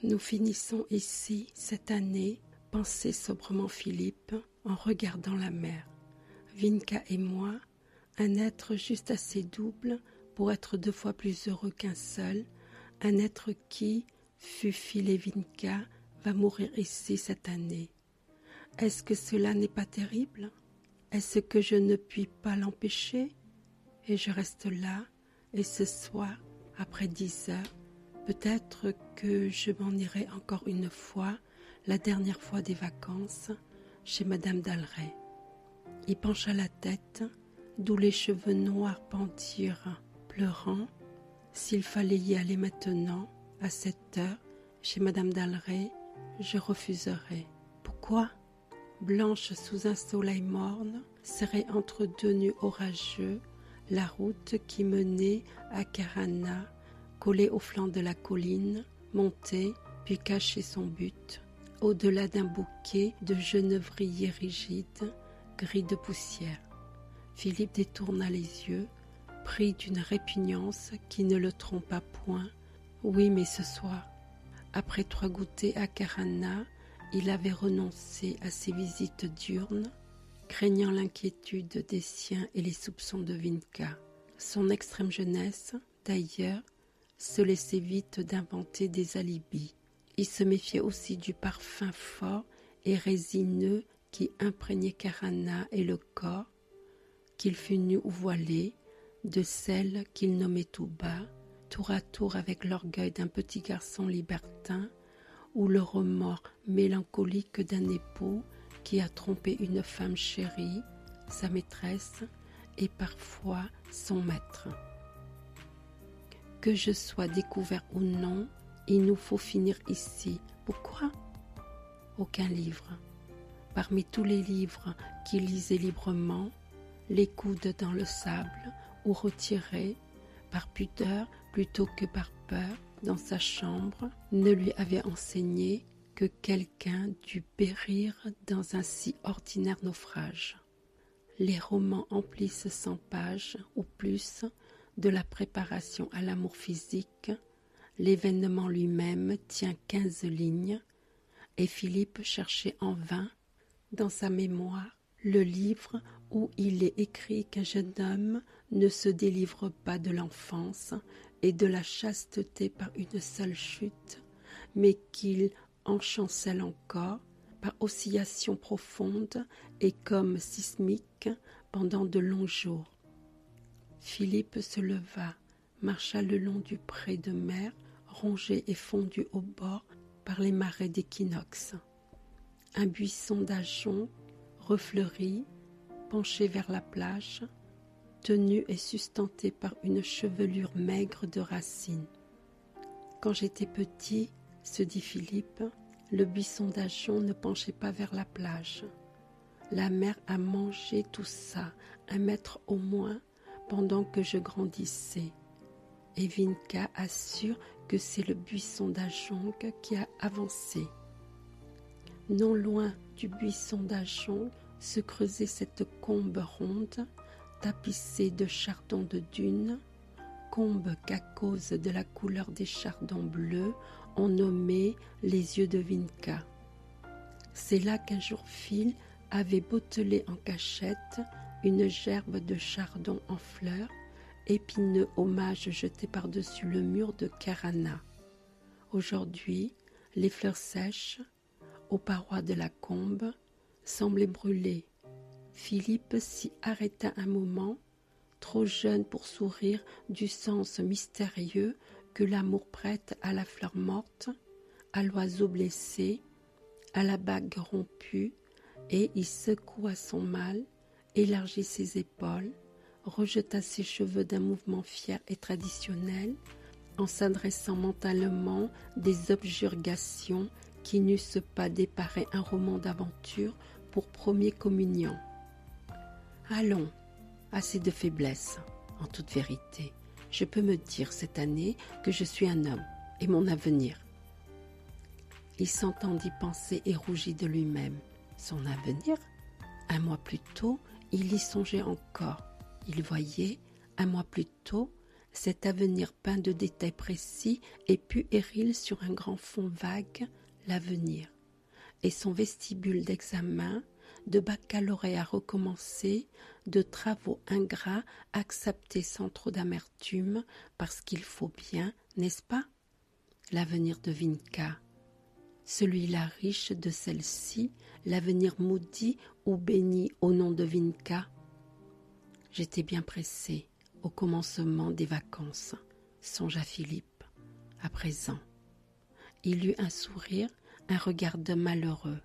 Nous finissons ici, cette année, pensait sobrement Philippe en regardant la mer. Vinka et moi, un être juste assez double pour être 2 fois plus heureux qu'un seul, un être qui, fut Phil et Vinka, va mourir ici cette année. Est-ce que cela n'est pas terrible? Est-ce que je ne puis pas l'empêcher? Et je reste là, et ce soir, après 10 heures, peut-être que je m'en irai encore une fois, la dernière fois des vacances, chez Madame d'Alray. Il pencha la tête, d'où les cheveux noirs pendirent, pleurant. S'il fallait y aller maintenant, à 7 heures, chez Madame d'Alray, je refuserais. Pourquoi? Blanche sous un soleil morne, serrée entre 2 nues orageux, la route qui menait à Karana, collée au flanc de la colline, montait puis cachait son but, au-delà d'un bouquet de genévriers rigides, gris de poussière. Philippe détourna les yeux, pris d'une répugnance qui ne le trompa point. Oui, mais ce soir, après 3 goûters à Karana, il avait renoncé à ses visites diurnes, craignant l'inquiétude des siens et les soupçons de Vinka. Son extrême jeunesse, d'ailleurs, se laissait vite d'inventer des alibis. Il se méfiait aussi du parfum fort et résineux qui imprégnait Karana et le corps, qu'il fût nu ou voilé, de celle qu'il nommait tout bas, tour à tour avec l'orgueil d'un petit garçon libertin ou le remords mélancolique d'un époux qui a trompé une femme chérie, sa maîtresse et parfois son maître. Que je sois découvert ou non, il nous faut finir ici. Pourquoi? Aucun livre. Parmi tous les livres qu'il lisait librement, les coudes dans le sable ou retirés, par pudeur plutôt que par peur, dans sa chambre, ne lui avait enseigné que quelqu'un dût périr dans un si ordinaire naufrage. Les romans emplissent 100 pages ou plus de la préparation à l'amour physique, l'événement lui-même tient 15 lignes, et Philippe cherchait en vain, dans sa mémoire, le livre où il est écrit qu'un jeune homme ne se délivre pas de l'enfance et de la chasteté par une seule chute, mais qu'il en chancelle encore par oscillations profondes et comme sismiques pendant de longs jours. Philippe se leva, marcha le long du pré de mer, rongé et fondu au bord par les marais d'équinoxe. Un buisson d'ajonc refleuri, penché vers la plage, tenu et sustenté par une chevelure maigre de racines. Quand j'étais petit, se dit Philippe, le buisson d'ajonc ne penchait pas vers la plage. La mer a mangé tout ça, 1 mètre au moins, pendant que je grandissais. Et Vinka assure que c'est le buisson d'ajonc qui a avancé. Non loin du buisson d'ajonc se creusait cette combe ronde, tapissée de chardons de dune, combe qu'à cause de la couleur des chardons bleus, on nommait les yeux de Vinka. C'est là qu'un jour Phil avait bottelé en cachette une gerbe de chardon en fleurs, épineux hommage jeté par-dessus le mur de Karana. Aujourd'hui, les fleurs sèches, aux parois de la combe, semblaient brûler. Philippe s'y arrêta un moment, trop jeune pour sourire du sens mystérieux que l'amour prête à la fleur morte, à l'oiseau blessé, à la bague rompue, et il secoua son mal, élargit ses épaules, rejeta ses cheveux d'un mouvement fier et traditionnel, en s'adressant mentalement des objurgations qui n'eussent pas déparé un roman d'aventure pour premier communion. Allons, assez de faiblesse, en toute vérité. Je peux me dire cette année que je suis un homme, et mon avenir. Il s'entendit penser et rougit de lui-même. Son avenir? 1 mois plus tôt, il y songeait encore. Il voyait, 1 mois plus tôt, Cet avenir peint de détails précis et puéril sur un grand fond vague, l'avenir. Et son vestibule d'examen, de baccalauréat recommencé, de travaux ingrats acceptés sans trop d'amertume, parce qu'il faut bien, n'est-ce pas? L'avenir de Vinca, celui-là riche de celle-ci, l'avenir maudit ou béni au nom de Vinca. J'étais bien pressée au commencement des vacances, songe à Philippe, à présent. Il eut un sourire, un regard de malheureux.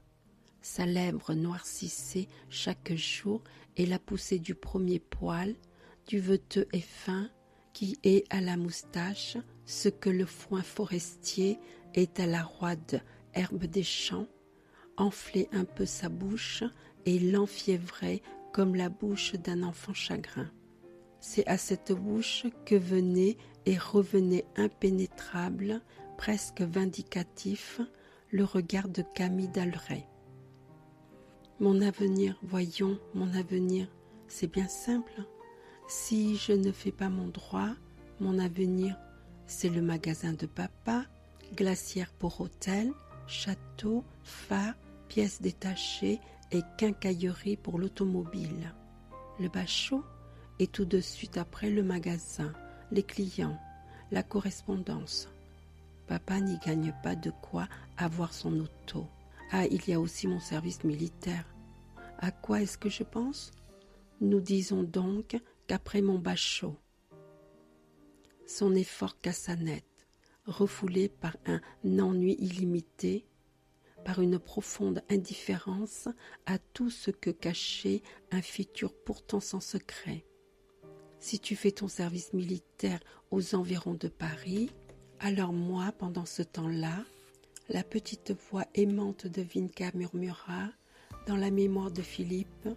Sa lèvre noircissait chaque jour et la poussée du premier poil, du veteux et fin, qui est à la moustache ce que le foin forestier est à la roide herbe des champs, enflait un peu sa bouche et l'enfiévrait comme la bouche d'un enfant chagrin. C'est à cette bouche que venait et revenait impénétrable, presque vindicatif, le regard de Camille d'Alray. Mon avenir, voyons, mon avenir, c'est bien simple. Si je ne fais pas mon droit, mon avenir, c'est le magasin de papa, glacière pour hôtel, château, phare, pièces détachées et quincaillerie pour l'automobile. Le bachot est tout de suite après le magasin, les clients, la correspondance. Papa n'y gagne pas de quoi avoir son auto. Ah, il y a aussi mon service militaire. À quoi est-ce que je pense? Nous disons donc qu'après mon bachot. Son effort cassannette, refoulé par un ennui illimité, par une profonde indifférence à tout ce que cachait un futur pourtant sans secret. Si tu fais ton service militaire aux environs de Paris, alors moi, pendant ce temps-là, la petite voix aimante de Vinca murmura, dans la mémoire de Philippe,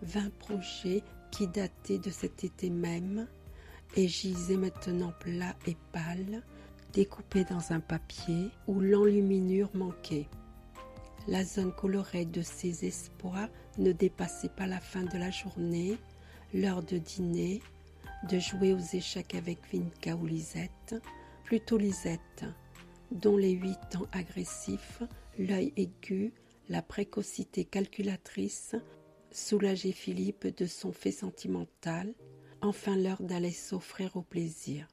20 projets qui dataient de cet été même, et gisaient maintenant plats et pâles, découpés dans un papier où l'enluminure manquait. La zone colorée de ses espoirs ne dépassait pas la fin de la journée, l'heure de dîner, de jouer aux échecs avec Vinca ou Lisette, plutôt Lisette, dont les 8 ans agressifs, l'œil aigu, la précocité calculatrice soulageaient Philippe de son fait sentimental, enfin l'heure d'aller s'offrir au plaisir.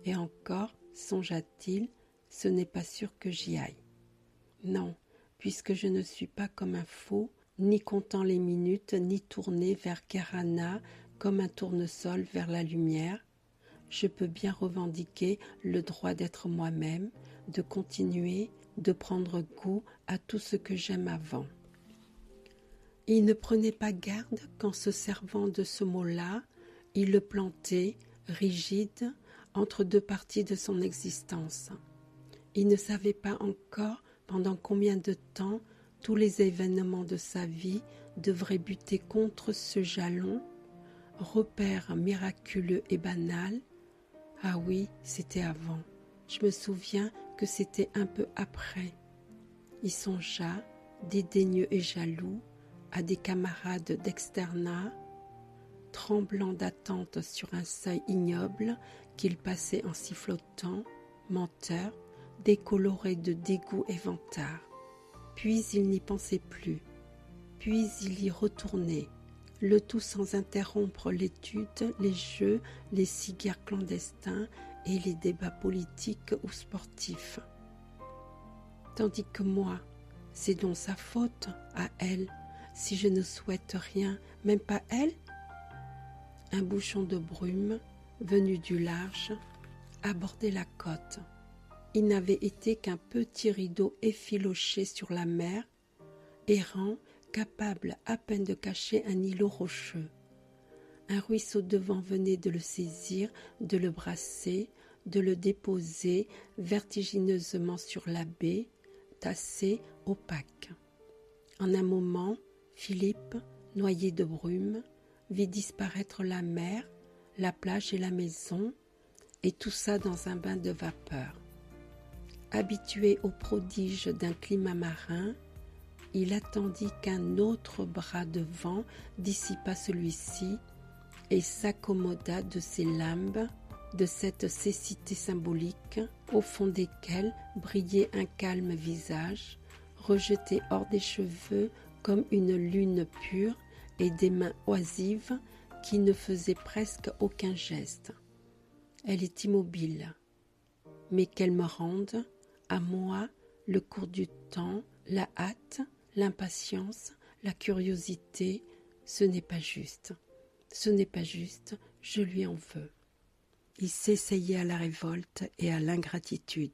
Et encore, songea-t-il, ce n'est pas sûr que j'y aille. Non, puisque je ne suis pas comme un faux, ni comptant les minutes, ni tourné vers Kerana comme un tournesol vers la lumière, je peux bien revendiquer le droit d'être moi-même, de continuer, de prendre goût à tout ce que j'aime avant. Il ne prenait pas garde qu'en se servant de ce mot-là, il le plantait, rigide, entre deux parties de son existence. Il ne savait pas encore pendant combien de temps tous les événements de sa vie devraient buter contre ce jalon, repère miraculeux et banal. Ah oui, c'était avant. Je me souviens que c'était un peu après. Il songea, dédaigneux et jaloux, à des camarades d'externat, tremblant d'attente sur un seuil ignoble qu'il passait en sifflotant, menteur, décoloré de dégoût et vantard. Puis il n'y pensait plus, puis il y retournait, le tout sans interrompre l'étude, les jeux, les cigares clandestins et les débats politiques ou sportifs. Tandis que moi, c'est donc sa faute, à elle, si je ne souhaite rien, même pas elle? Un bouchon de brume, venu du large, abordait la côte. Il n'avait été qu'un petit rideau effiloché sur la mer, errant, capable à peine de cacher un îlot rocheux. Un ruisseau de vent venait de le saisir, de le brasser, de le déposer vertigineusement sur la baie, tassée, opaque. En un moment, Philippe, noyé de brume, vit disparaître la mer, la plage et la maison, et tout ça dans un bain de vapeur. Habitué aux prodiges d'un climat marin, il attendit qu'un autre bras de vent dissipât celui-ci et s'accommoda de ses limbes, de cette cécité symbolique, au fond desquelles brillait un calme visage, rejeté hors des cheveux comme une lune pure, et des mains oisives qui ne faisaient presque aucun geste. Elle est immobile, mais qu'elle me rende, à moi, le cours du temps, la hâte, l'impatience, la curiosité, ce n'est pas juste. Ce n'est pas juste, je lui en veux. Il s'essayait à la révolte et à l'ingratitude.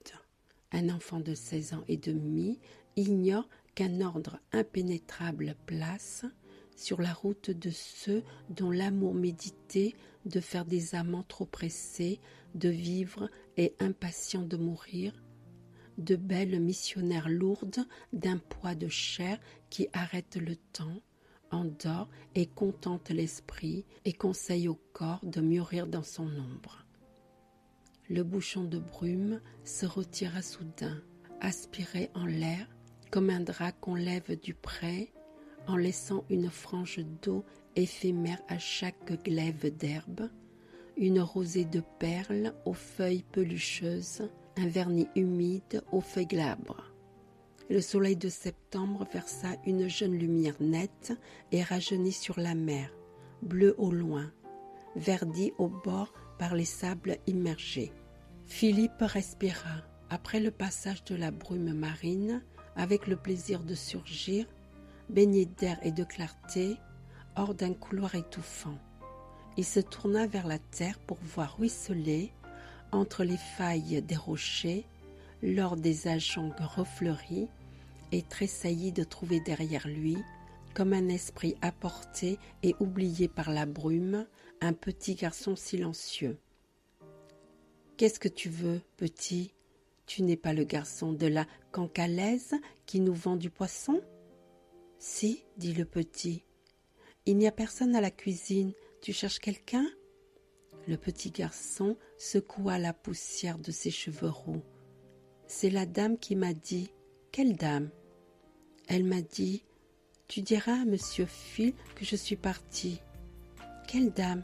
Un enfant de 16 ans et demi ignore qu'un ordre impénétrable place sur la route de ceux dont l'amour médité de faire des amants trop pressés, de vivre et impatients de mourir, de belles missionnaires lourdes d'un poids de chair qui arrête le temps, endort et contente l'esprit et conseille au corps de mûrir dans son ombre. Le bouchon de brume se retira soudain, aspiré en l'air comme un drap qu'on lève du pré, en laissant une frange d'eau éphémère à chaque glaive d'herbe, une rosée de perles aux feuilles pelucheuses, un vernis humide aux feuilles glabres. Le soleil de septembre versa une jeune lumière nette et rajeunie sur la mer, bleue au loin, verdie au bord par les sables immergés. Philippe respira, après le passage de la brume marine, avec le plaisir de surgir, baigné d'air et de clarté, hors d'un couloir étouffant. Il se tourna vers la terre pour voir ruisseler, entre les failles des rochers, l'or des ajoncs refleuris, et tressaillit de trouver derrière lui, comme un esprit apporté et oublié par la brume, un petit garçon silencieux. « Qu'est-ce que tu veux, petit ? Tu n'es pas le garçon de la cancalaise qui nous vend du poisson ?»« Si, dit le petit. Il n'y a personne à la cuisine. Tu cherches quelqu'un ?» Le petit garçon secoua la poussière de ses cheveux roux. « C'est la dame qui m'a dit. »« Quelle dame ?» ?»« Elle m'a dit. Tu diras à monsieur Phil que je suis partie. »« Quelle dame ?»«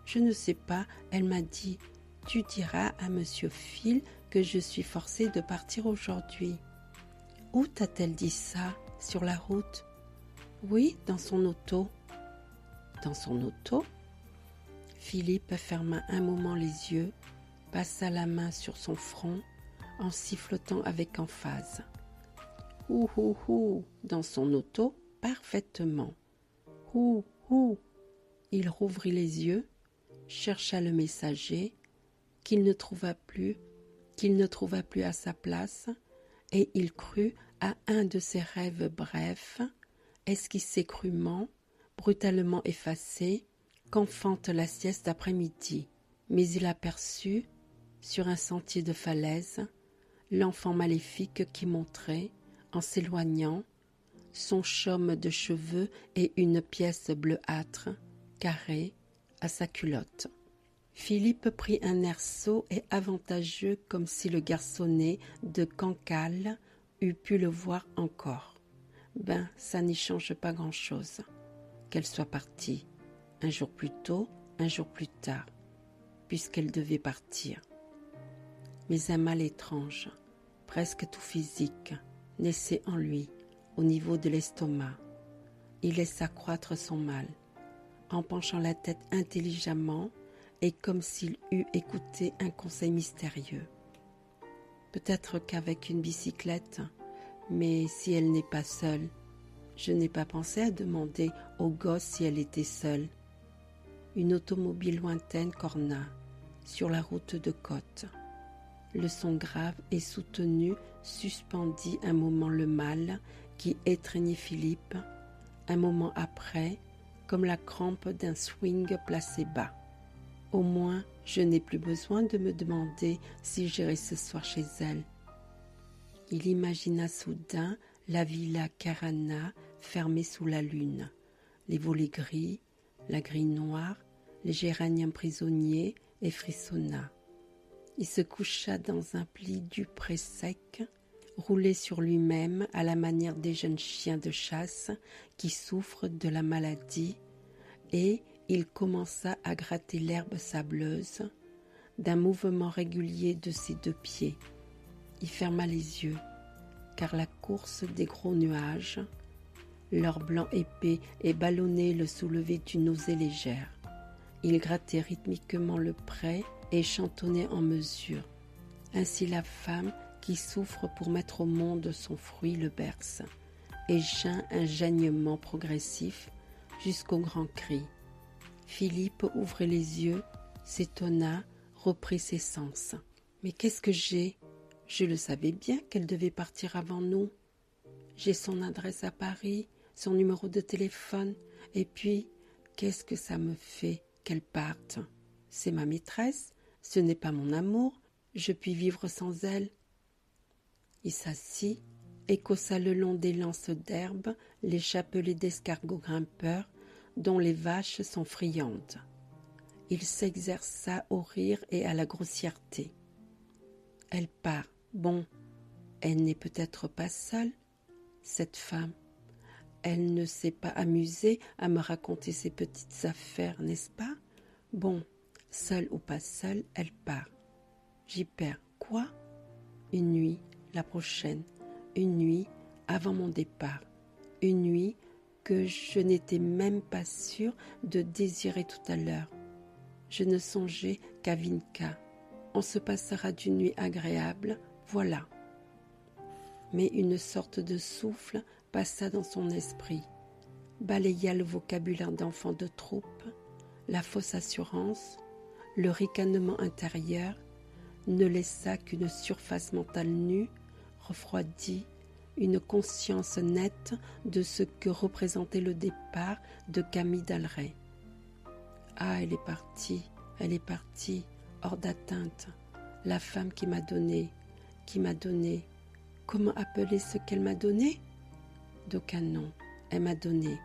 Je ne sais pas. Elle m'a dit. Tu diras à monsieur Phil que je suis forcée de partir aujourd'hui. »« Où t'a-t-elle dit ça ? Sur la route ?»« Oui, dans son auto. »« Dans son auto ?» Philippe ferma un moment les yeux, passa la main sur son front, en sifflotant avec emphase. « Hou, hou, hou, dans son auto, parfaitement. Hou, hou. » Il rouvrit les yeux, chercha le messager, qu'il ne trouva plus à sa place, et il crut à un de ses rêves brefs, esquissés crûment, brutalement effacés, qu'enfante la sieste d'après-midi. Mais il aperçut, sur un sentier de falaise, l'enfant maléfique qui montrait, en s'éloignant, son chaume de cheveux et une pièce bleuâtre, carrée, à sa culotte. Philippe prit un air sot et avantageux comme si le garçonnet de Cancale eût pu le voir encore. Ben, ça n'y change pas grand-chose. Qu'elle soit partie, un jour plus tôt, un jour plus tard, puisqu'elle devait partir. Mais un mal étrange, presque tout physique, naissait en lui, au niveau de l'estomac. Il laissa croître son mal, en penchant la tête intelligemment et comme s'il eût écouté un conseil mystérieux. Peut-être qu'avec une bicyclette, mais si elle n'est pas seule, je n'ai pas pensé à demander au gosse si elle était seule. Une automobile lointaine corna, sur la route de côte. Le son grave et soutenu suspendit un moment le mal qui étreignait Philippe, un moment après, comme la crampe d'un swing placé bas. Au moins, je n'ai plus besoin de me demander si j'irai ce soir chez elle. Il imagina soudain la villa Carana fermée sous la lune, les volets gris, la grille noire, les géraniums prisonniers, et frissonna. Il se coucha dans un pli du pré sec, roulé sur lui-même à la manière des jeunes chiens de chasse qui souffrent de la maladie, et il commença à gratter l'herbe sableuse, d'un mouvement régulier de ses 2 pieds. Il ferma les yeux, car la course des gros nuages, leur blanc épais et ballonné le soulevait d'une nausée légère. Il grattait rythmiquement le pré et chantonnait en mesure. Ainsi la femme qui souffre pour mettre au monde son fruit le berce, et geint un geignement progressif jusqu'au grand cri. Philippe ouvrit les yeux, s'étonna, reprit ses sens. « Mais qu'est-ce que j'ai ? Je le savais bien qu'elle devait partir avant nous. J'ai son adresse à Paris, son numéro de téléphone, et puis, qu'est-ce que ça me fait qu'elle parte ? C'est ma maîtresse, ce n'est pas mon amour, je puis vivre sans elle. » Il s'assit, écossa le long des lances d'herbe les chapelets d'escargots grimpeurs dont les vaches sont friandes. Il s'exerça au rire et à la grossièreté. Elle part, bon, elle n'est peut-être pas seule, cette femme. Elle ne s'est pas amusée à me raconter ses petites affaires, n'est-ce pas? Bon, seule ou pas seule, elle part. J'y perds quoi? Une nuit, la prochaine, une nuit avant mon départ, une nuit que je n'étais même pas sûre de désirer tout à l'heure. Je ne songeais qu'à Vinka. On se passera d'une nuit agréable, voilà. Mais une sorte de souffle passa dans son esprit, balaya le vocabulaire d'enfant de troupe, la fausse assurance, le ricanement intérieur, ne laissa qu'une surface mentale nue, refroidie, une conscience nette de ce que représentait le départ de Camille d'Alray. Ah, elle est partie, hors d'atteinte, la femme qui m'a donné. Comment appeler ce qu'elle m'a donné? D'aucun nom, elle m'a donné.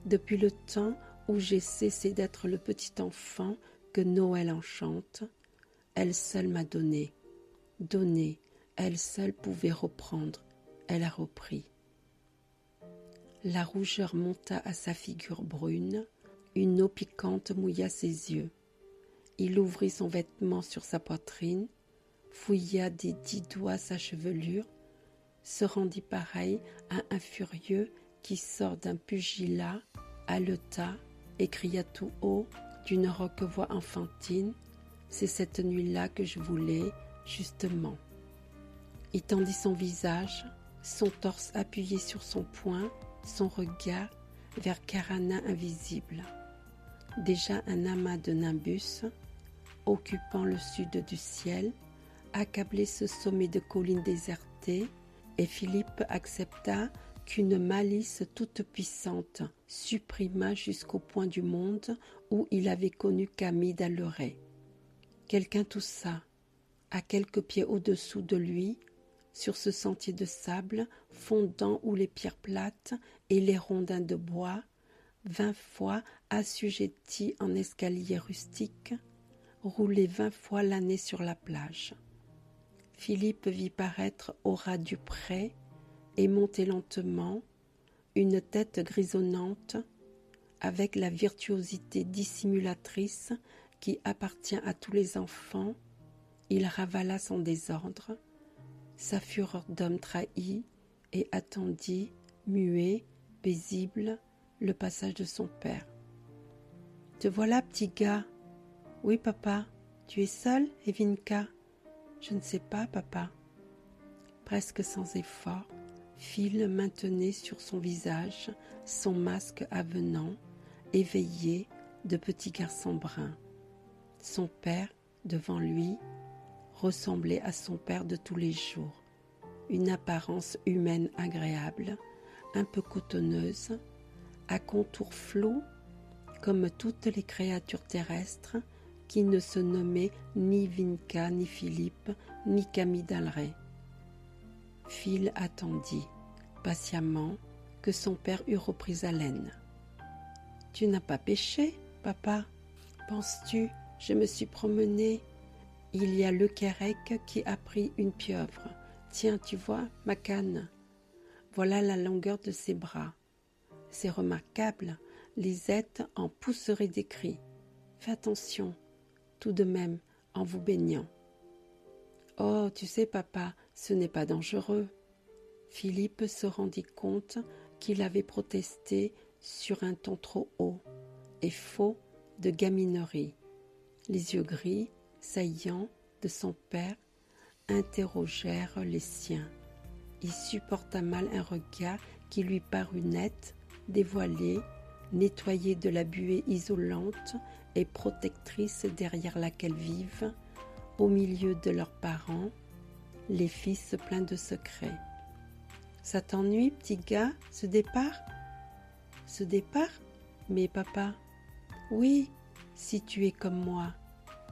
Depuis le temps où j'ai cessé d'être le petit enfant que Noël enchante, elle seule m'a donné. Donné, elle seule pouvait reprendre. Elle a repris. La rougeur monta à sa figure brune, une eau piquante mouilla ses yeux. Il ouvrit son vêtement sur sa poitrine, fouilla des 10 doigts sa chevelure, se rendit pareil à un furieux qui sort d'un pugilat, haleta et cria tout haut d'une roquevoix enfantine: « C'est cette nuit-là que je voulais, justement. » Il tendit son visage, son torse appuyé sur son poing, son regard vers Karana invisible. Déjà un amas de nimbus, occupant le sud du ciel, accablait ce sommet de collines désertées, et Philippe accepta qu'une malice toute puissante supprimât jusqu'au point du monde où il avait connu Camille d'Alray. Quelqu'un toussa, à quelques pieds au-dessous de lui, sur ce sentier de sable fondant où les pierres plates et les rondins de bois, 20 fois assujettis en escalier rustique, roulaient 20 fois l'année sur la plage. Philippe vit paraître au ras du pré et monter lentement une tête grisonnante avec la virtuosité dissimulatrice qui appartient à tous les enfants. Il ravala son désordre, sa fureur d'homme trahi, et attendit, muet, paisible, le passage de son père. « Te voilà, petit gars. »« Oui, papa. Tu es seul, Evinka ?»« Je ne sais pas, papa. » Presque sans effort, Phil maintenait sur son visage son masque avenant, éveillé de petit garçon brun. Son père, devant lui, ressemblait à son père de tous les jours. Une apparence humaine agréable, un peu cotonneuse, à contours flous, comme toutes les créatures terrestres qui ne se nommaient ni Vinka, ni Philippe, ni Camille d'Alray. Phil attendit, patiemment, que son père eût repris haleine. « Tu n'as pas péché, papa? Penses-tu, je me suis promenée. Il y a le Kérec qui a pris une pieuvre. Tiens, tu vois, ma canne. Voilà la longueur de ses bras. C'est remarquable, Lisette en pousserait des cris. Fais attention, tout de même, en vous baignant. Oh, tu sais, papa, ce n'est pas dangereux. Philippe se rendit compte qu'il avait protesté sur un ton trop haut et faux de gaminerie. Les yeux gris, saillants de son père interrogèrent les siens. Il supporta mal un regard qui lui parut net, dévoilé, nettoyé de la buée isolante et protectrice derrière laquelle vivent, au milieu de leurs parents, les fils pleins de secrets. « Ça t'ennuie, petit gars, ce départ ?»« Ce départ ? Mais papa, oui, si tu es comme moi,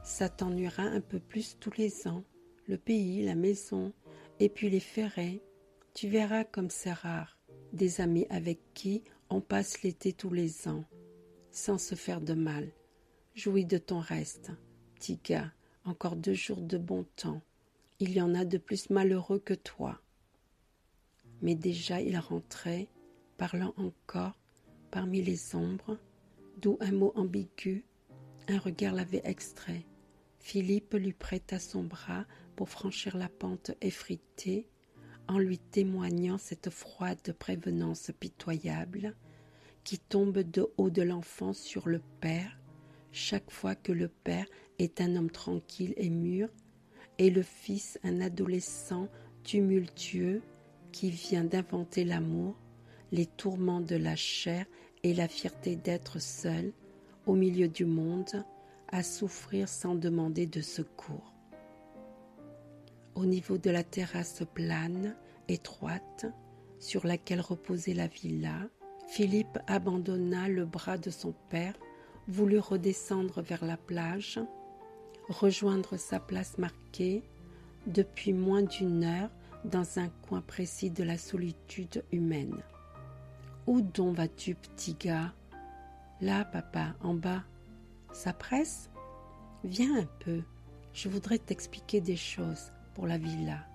ça t'ennuiera un peu plus tous les ans. Le pays, la maison, et puis les ferrets. Tu verras comme c'est rare, des amis avec qui on passe l'été tous les ans, sans se faire de mal. Jouis de ton reste, petit gars, encore 2 jours de bon temps. Il y en a de plus malheureux que toi. » Mais déjà il rentrait, parlant encore, parmi les ombres, d'où un mot ambigu, un regard l'avait extrait. Philippe lui prêta son bras pour franchir la pente effritée, en lui témoignant cette froide prévenance pitoyable qui tombe de haut de l'enfant sur le père, chaque fois que le père est un homme tranquille et mûr, et le fils un adolescent tumultueux qui vient d'inventer l'amour, les tourments de la chair et la fierté d'être seul, au milieu du monde, à souffrir sans demander de secours. Au niveau de la terrasse plane, étroite, sur laquelle reposait la villa, Philippe abandonna le bras de son père, voulut redescendre vers la plage, rejoindre sa place marquée, depuis moins d'1 heure, dans un coin précis de la solitude humaine. « Où donc vas-tu, petit gars ?»« Là, papa, en bas. »« Ça presse ? Viens un peu, je voudrais t'expliquer des choses pour la villa.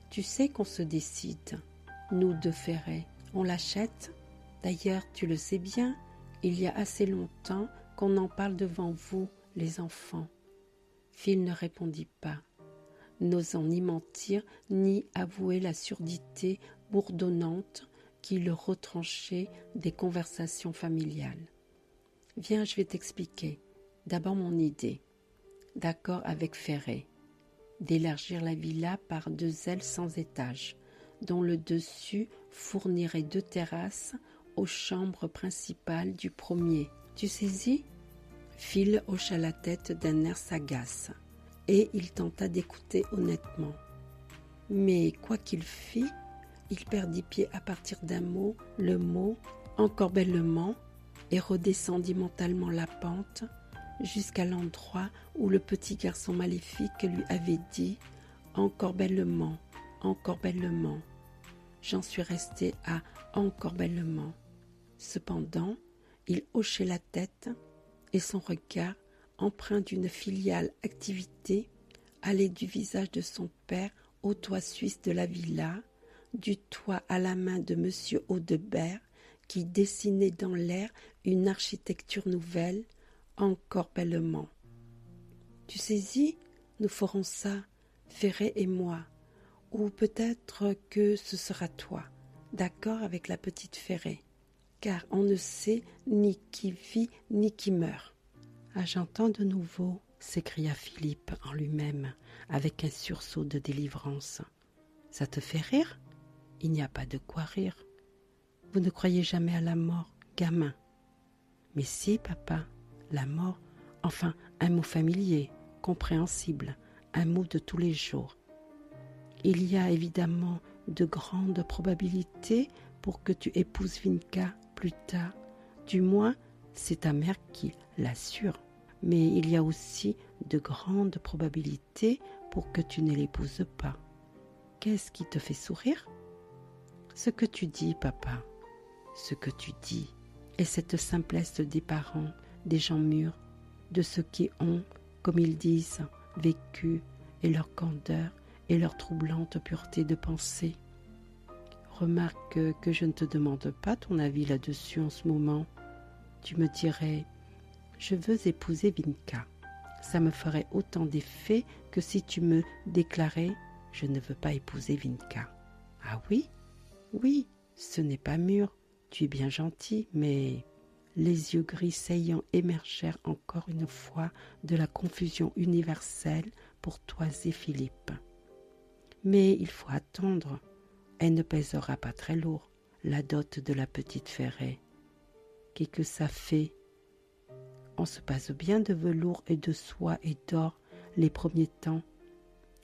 Tu sais qu'on se décide, nous 2 ferrets, on l'achète. D'ailleurs, tu le sais bien, il y a assez longtemps qu'on en parle devant vous, les enfants. » Phil ne répondit pas, n'osant ni mentir ni avouer la surdité bourdonnante qui le retranchait des conversations familiales. « Viens, je vais t'expliquer. D'abord mon idée, d'accord avec Ferré, d'élargir la villa par 2 ailes sans étage, dont le dessus fournirait 2 terrasses aux chambres principales du premier. Tu saisis ? » Phil hocha la tête d'un air sagace, et il tenta d'écouter honnêtement. Mais quoi qu'il fît, il perdit pied à partir d'un mot, le mot « encorbellement », et redescendit mentalement la pente jusqu'à l'endroit où le petit garçon maléfique lui avait dit « encorbellement, encorbellement ». J'en suis resté à encorbellement. Cependant, il hochait la tête et son regard, empreint d'une filiale activité, allait du visage de son père au toit suisse de la villa, du toit à la main de M. Audebert, qui dessinait dans l'air une architecture nouvelle, encorbellement. « Tu saisis ? Nous ferons ça, Ferré et moi, ou peut-être que ce sera toi, d'accord avec la petite Ferré, car on ne sait ni qui vit ni qui meurt. » « Ah, j'entends de nouveau, » s'écria Philippe en lui-même, avec un sursaut de délivrance. « Ça te fait rire ? Il n'y a pas de quoi rire. Vous ne croyez jamais à la mort, gamin. »« Mais si, papa, la mort, enfin, un mot familier, compréhensible, un mot de tous les jours. Il y a évidemment de grandes probabilités pour que tu épouses Vinka plus tard. Du moins, c'est ta mère qui l'assure. Mais il y a aussi de grandes probabilités pour que tu ne l'épouses pas. Qu'est-ce qui te fait sourire ? Ce que tu dis, papa, ce que tu dis, et cette simplesse des parents, des gens mûrs, de ceux qui ont, comme ils disent, vécu, et leur candeur, et leur troublante pureté de pensée. Remarque que je ne te demande pas ton avis là-dessus en ce moment. Tu me dirais, je veux épouser Vinka. Ça me ferait autant d'effet que si tu me déclarais « Je ne veux pas épouser Vinka ». Ah oui? Oui, ce n'est pas mûr. Tu es bien gentil, mais... Les yeux gris saillants émergèrent encore une fois de la confusion universelle pour toiser Philippe. Mais il faut attendre. Elle ne pèsera pas très lourd, la dot de la petite Ferrée. Qu'est-ce que ça fait? On se passe bien de velours et de soie et d'or les premiers temps.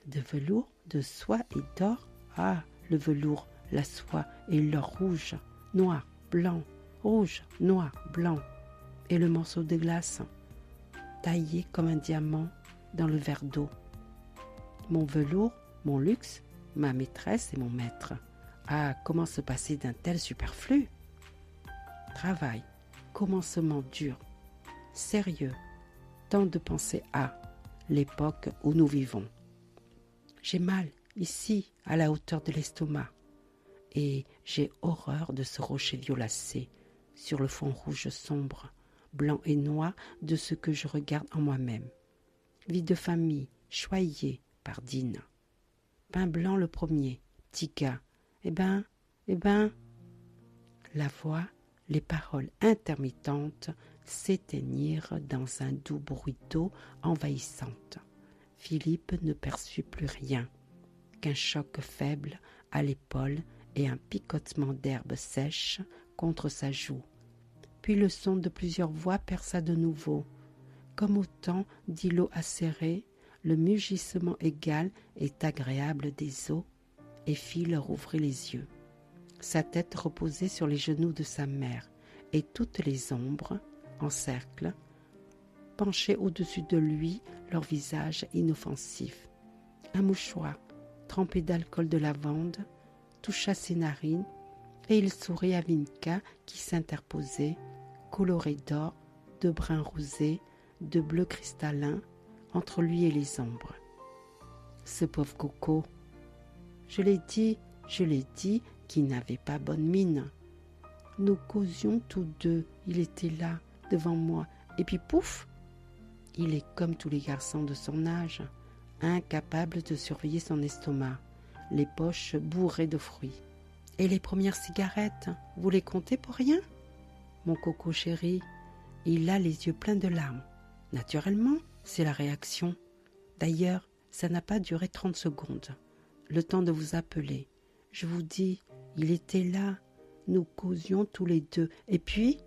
De velours, de soie et d'or? Ah, le velours, la soie et l'or rouge, noir, blanc, rouge, noir, blanc, et le morceau de glace, taillé comme un diamant dans le verre d'eau. Mon velours, mon luxe, ma maîtresse et mon maître. Ah, comment se passer d'un tel superflu? Travail, commencement dur, sérieux, temps de penser à l'époque où nous vivons. J'ai mal, ici, à la hauteur de l'estomac, et j'ai horreur de ce rocher violacé, sur le fond rouge sombre, blanc et noir de ce que je regarde en moi-même. Vie de famille, choyée, pardine. Pain blanc le premier, petit gars. Eh ben, la voix, les paroles intermittentes s'éteignirent dans un doux bruit d'eau envahissante. Philippe ne perçut plus rien, qu'un choc faible à l'épaule et un picotement d'herbe sèche contre sa joue. Puis le son de plusieurs voix perça de nouveau. Comme au temps d'îlots acérés, le mugissement égal et agréable des eaux, et Phil rouvrit les yeux. Sa tête reposait sur les genoux de sa mère, et toutes les ombres, en cercle, penchaient au-dessus de lui leur visage inoffensif. Un mouchoir, trempé d'alcool de lavande, toucha ses narines, et il sourit à Vinka qui s'interposait, coloré d'or, de brun rosé, de bleu cristallin, entre lui et les ombres. Ce pauvre Coco, je l'ai dit, qui n'avait pas bonne mine. Nous causions tous deux, il était là, devant moi, et puis pouf, il est comme tous les garçons de son âge, incapable de surveiller son estomac, les poches bourrées de fruits. Et les premières cigarettes, vous les comptez pour rien? Mon Coco chéri, il a les yeux pleins de larmes. Naturellement, c'est la réaction. D'ailleurs, ça n'a pas duré 30 secondes. Le temps de vous appeler. Je vous dis, il était là. Nous causions tous les deux. Et puis,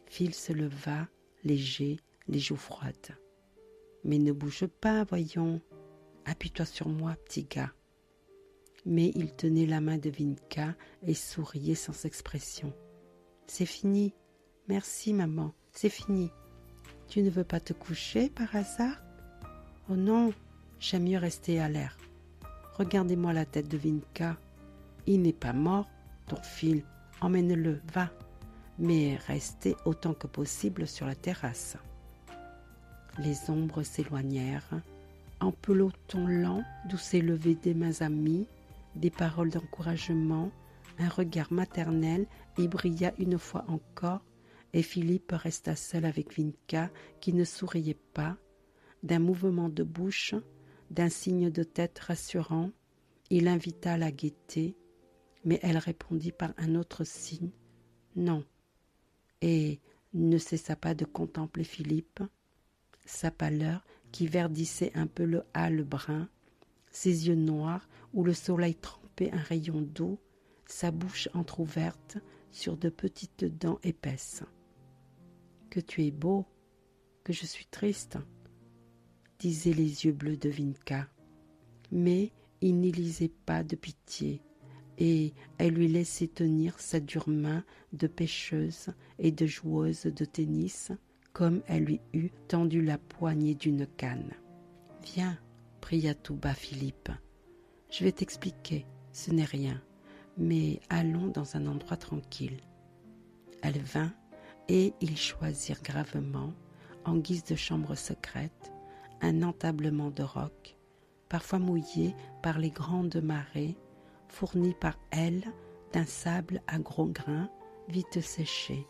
Phil se leva, léger, les joues froides. Mais ne bouge pas, voyons. Appuie-toi sur moi, petit gars. Mais il tenait la main de Vinka et souriait sans expression. C'est fini. Merci, maman. C'est fini. Tu ne veux pas te coucher par hasard? Oh non, j'aime mieux rester à l'air. Regardez-moi la tête de Vinka. Il n'est pas mort, ton Phil. Emmène-le, va. Mais restez autant que possible sur la terrasse. Les ombres s'éloignèrent, en peloton lent d'où s'élevaient des mains amies, des paroles d'encouragement, un regard maternel y brilla une fois encore, et Philippe resta seul avec Vinka qui ne souriait pas. D'un mouvement de bouche, d'un signe de tête rassurant, il invita à la gaieté, mais elle répondit par un autre signe, non, et ne cessa pas de contempler Philippe, sa pâleur qui verdissait un peu le hâle brun, ses yeux noirs où le soleil trempait un rayon d'eau, sa bouche entr'ouverte sur de petites dents épaisses. « Que tu es beau, que je suis triste », disaient les yeux bleus de Vinka. Mais il n'y lisait pas de pitié, et elle lui laissait tenir sa dure main de pêcheuse et de joueuse de tennis, comme elle lui eût tendu la poignée d'une canne. « Viens, pria tout bas Philippe. Je vais t'expliquer, ce n'est rien, mais allons dans un endroit tranquille. » Elle vint, et ils choisirent gravement, en guise de chambre secrète, un entablement de roc, parfois mouillé par les grandes marées, fourni par elle d'un sable à gros grains, vite séché.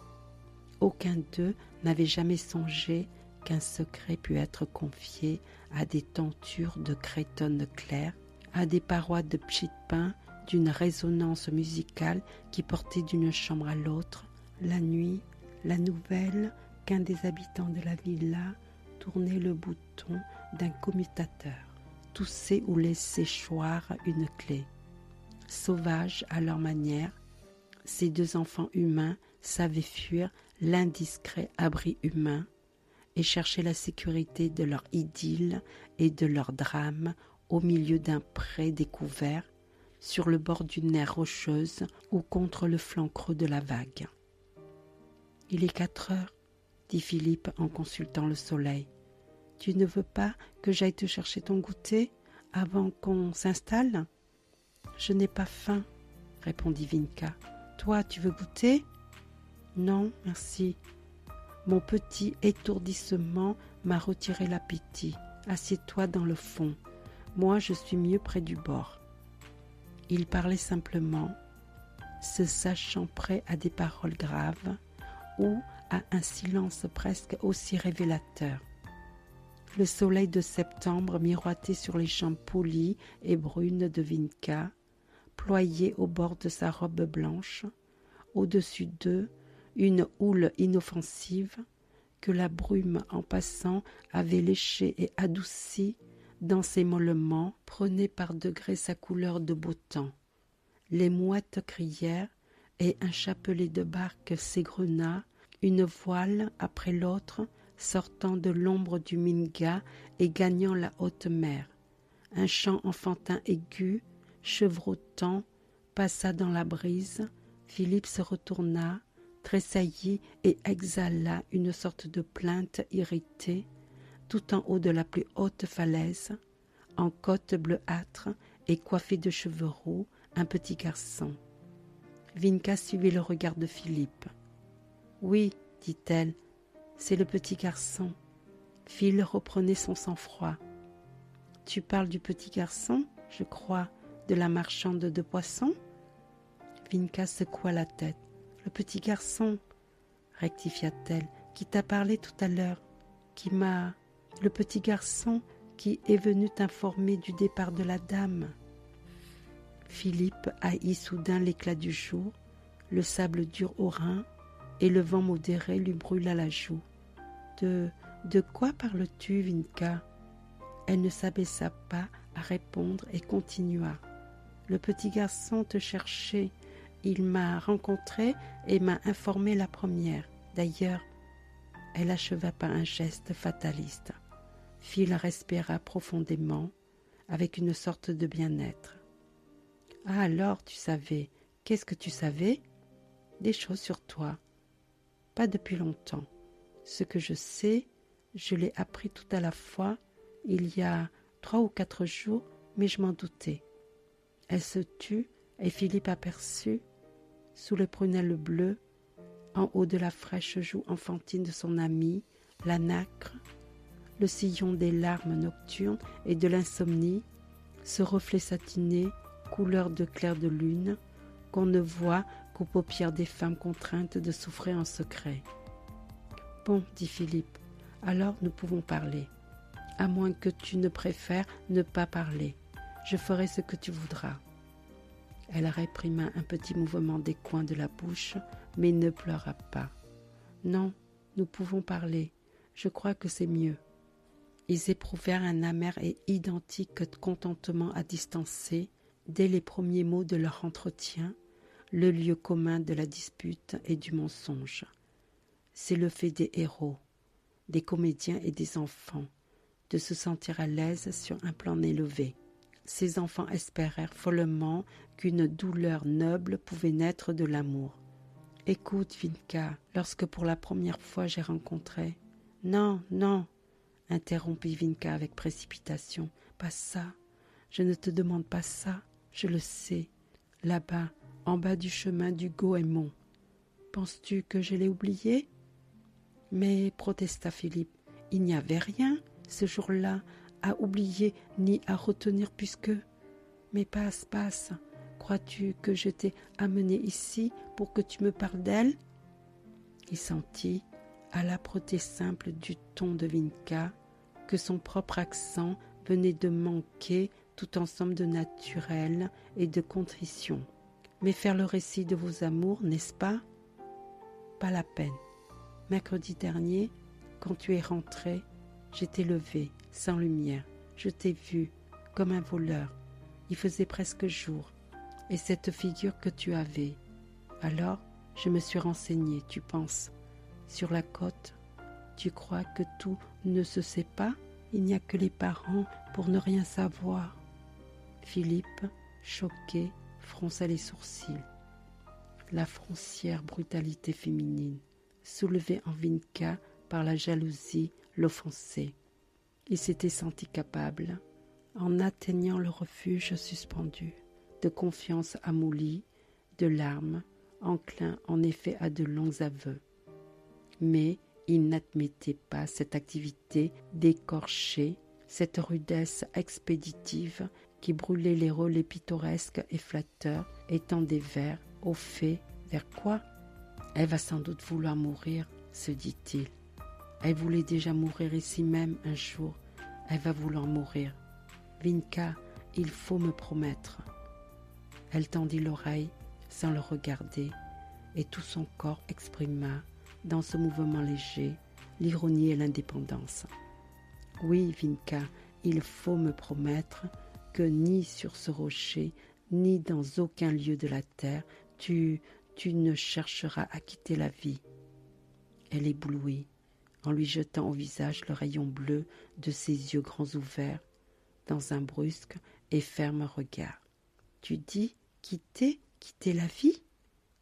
Aucun d'eux n'avait jamais songé qu'un secret pût être confié à des tentures de cretonne claire, à des parois de pchit pain d'une résonance musicale qui portait d'une chambre à l'autre, la nuit, la nouvelle qu'un des habitants de la villa tournait le bouton d'un commutateur, toussait ou laissait choir une clé. Sauvages à leur manière, ces deux enfants humains savaient fuir l'indiscret abri humain et chercher la sécurité de leur idylle et de leur drame au milieu d'un pré découvert, sur le bord d'une mer rocheuse ou contre le flanc creux de la vague. « Il est 4 heures, dit Philippe en consultant le soleil. « Tu ne veux pas que j'aille te chercher ton goûter avant qu'on s'installe ?»« Je n'ai pas faim, » répondit Vinka. « Toi, tu veux goûter ?»« Non, merci. Mon petit étourdissement m'a retiré l'appétit. Assieds-toi dans le fond. Moi, je suis mieux près du bord. » Il parlait simplement, se sachant prêt à des paroles graves ou à un silence presque aussi révélateur. Le soleil de septembre miroitait sur les jambes polies et brunes de Vinka, ployées au bord de sa robe blanche, au-dessus d'eux une houle inoffensive que la brume en passant avait léchée et adoucie dans ses mollements, prenait par degrés sa couleur de beau temps. Les mouettes crièrent et un chapelet de barques s'égrena, une voile après l'autre, sortant de l'ombre du Minga et gagnant la haute mer. Un chant enfantin aigu, chevrotant, passa dans la brise. Philippe se retourna, tressaillit et exhala une sorte de plainte irritée, tout en haut de la plus haute falaise, en cotte bleuâtre et coiffé de cheveux roux, un petit garçon. Vinka suivit le regard de Philippe. « Oui, dit-elle, c'est le petit garçon. » Phil reprenait son sang-froid. « Tu parles du petit garçon, je crois, de la marchande de poissons ?» Vinka secoua la tête. « Le petit garçon, rectifia-t-elle, qui t'a parlé tout à l'heure, qui m'a... Le petit garçon qui est venu t'informer du départ de la dame. » Philippe haït soudain l'éclat du jour, le sable dur au rein, et le vent modéré lui brûla la joue. « De quoi parles-tu, Vinka ?» Elle ne s'abaissa pas à répondre et continua. « Le petit garçon te cherchait. Il m'a rencontrée et m'a informé la première. D'ailleurs, elle acheva par un geste fataliste. Phil respira profondément, avec une sorte de bien-être. « Ah alors, tu savais. Qu'est-ce que tu savais ?»« Des choses sur toi. Pas depuis longtemps. Ce que je sais, je l'ai appris tout à la fois, il y a 3 ou 4 jours, mais je m'en doutais. » Elle se tut et Philippe aperçut, sous les prunelles bleues, en haut de la fraîche joue enfantine de son amie, la nacre, le sillon des larmes nocturnes et de l'insomnie, ce reflet satiné, couleur de clair de lune, qu'on ne voit qu'aux paupières des femmes contraintes de souffrir en secret. « Bon, dit Philippe, alors nous pouvons parler, à moins que tu ne préfères ne pas parler. Je ferai ce que tu voudras. » Elle réprima un petit mouvement des coins de la bouche, mais ne pleura pas. « Non, nous pouvons parler. Je crois que c'est mieux. » Ils éprouvèrent un amer et identique contentement à distancer, dès les premiers mots de leur entretien, le lieu commun de la dispute et du mensonge. C'est le fait des héros, des comédiens et des enfants, de se sentir à l'aise sur un plan élevé. Ces enfants espérèrent follement qu'une douleur noble pouvait naître de l'amour. « Écoute, Vinka, lorsque pour la première fois j'ai rencontré... »« Non, non !» interrompit Vinka avec précipitation. « Pas ça. Je ne te demande pas ça. Je le sais. Là-bas, en bas du chemin du Goémon. Penses-tu que je l'ai oublié ?»« Mais, protesta Philippe, il n'y avait rien, ce jour-là, à oublier ni à retenir puisque... Mais passe, passe. Crois-tu que je t'ai amené ici pour que tu me parles d'elle ?» Il sentit, à l'âpreté simple du ton de Vinka, que son propre accent venait de manquer tout ensemble de naturel et de contrition. Mais faire le récit de vos amours, n'est-ce pas? Pas la peine. Mercredi dernier, quand tu es rentré, j'étais levé, sans lumière. Je t'ai vu, comme un voleur. Il faisait presque jour. Et cette figure que tu avais. Alors, je me suis renseignée, tu penses. Sur la côte, tu crois que tout ne se sait pas? Il n'y a que les parents pour ne rien savoir. Philippe, choqué, fronça les sourcils. La foncière brutalité féminine, soulevée en Vinka par la jalousie, l'offensait. Il s'était senti capable, en atteignant le refuge suspendu, de confiance amollie, de larmes, enclin en effet à de longs aveux. Mais il n'admettait pas cette activité d'écorcher, cette rudesse expéditive qui brûlait les relais pittoresques et flatteurs et tendait vers, au fait, vers quoi? Elle va sans doute vouloir mourir, se dit-il. Elle voulait déjà mourir ici même un jour. Elle va vouloir mourir. Vinka, il faut me promettre. Elle tendit l'oreille sans le regarder et tout son corps exprima, dans ce mouvement léger, l'ironie et l'indépendance. Oui, Vinka, il faut me promettre que ni sur ce rocher, ni dans aucun lieu de la terre, tu ne chercheras à quitter la vie. Elle éblouit, en lui jetant au visage le rayon bleu de ses yeux grands ouverts, dans un brusque et ferme regard. Tu dis quitter la vie?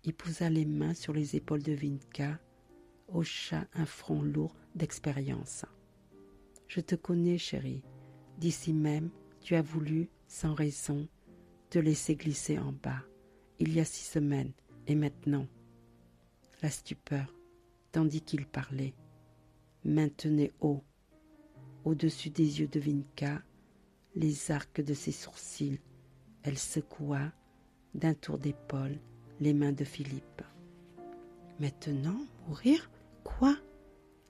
Il posa les mains sur les épaules de Vinka, hocha un front lourd d'expérience. Je te connais, chérie. D'ici même, tu as voulu, sans raison, te laisser glisser en bas. Il y a 6 semaines, et maintenant. La stupeur, tandis qu'il parlait, maintenait haut, au-dessus des yeux de Vinka, les arcs de ses sourcils. Elle secoua, d'un tour d'épaule, les mains de Philippe. Maintenant, mourir? Quoi?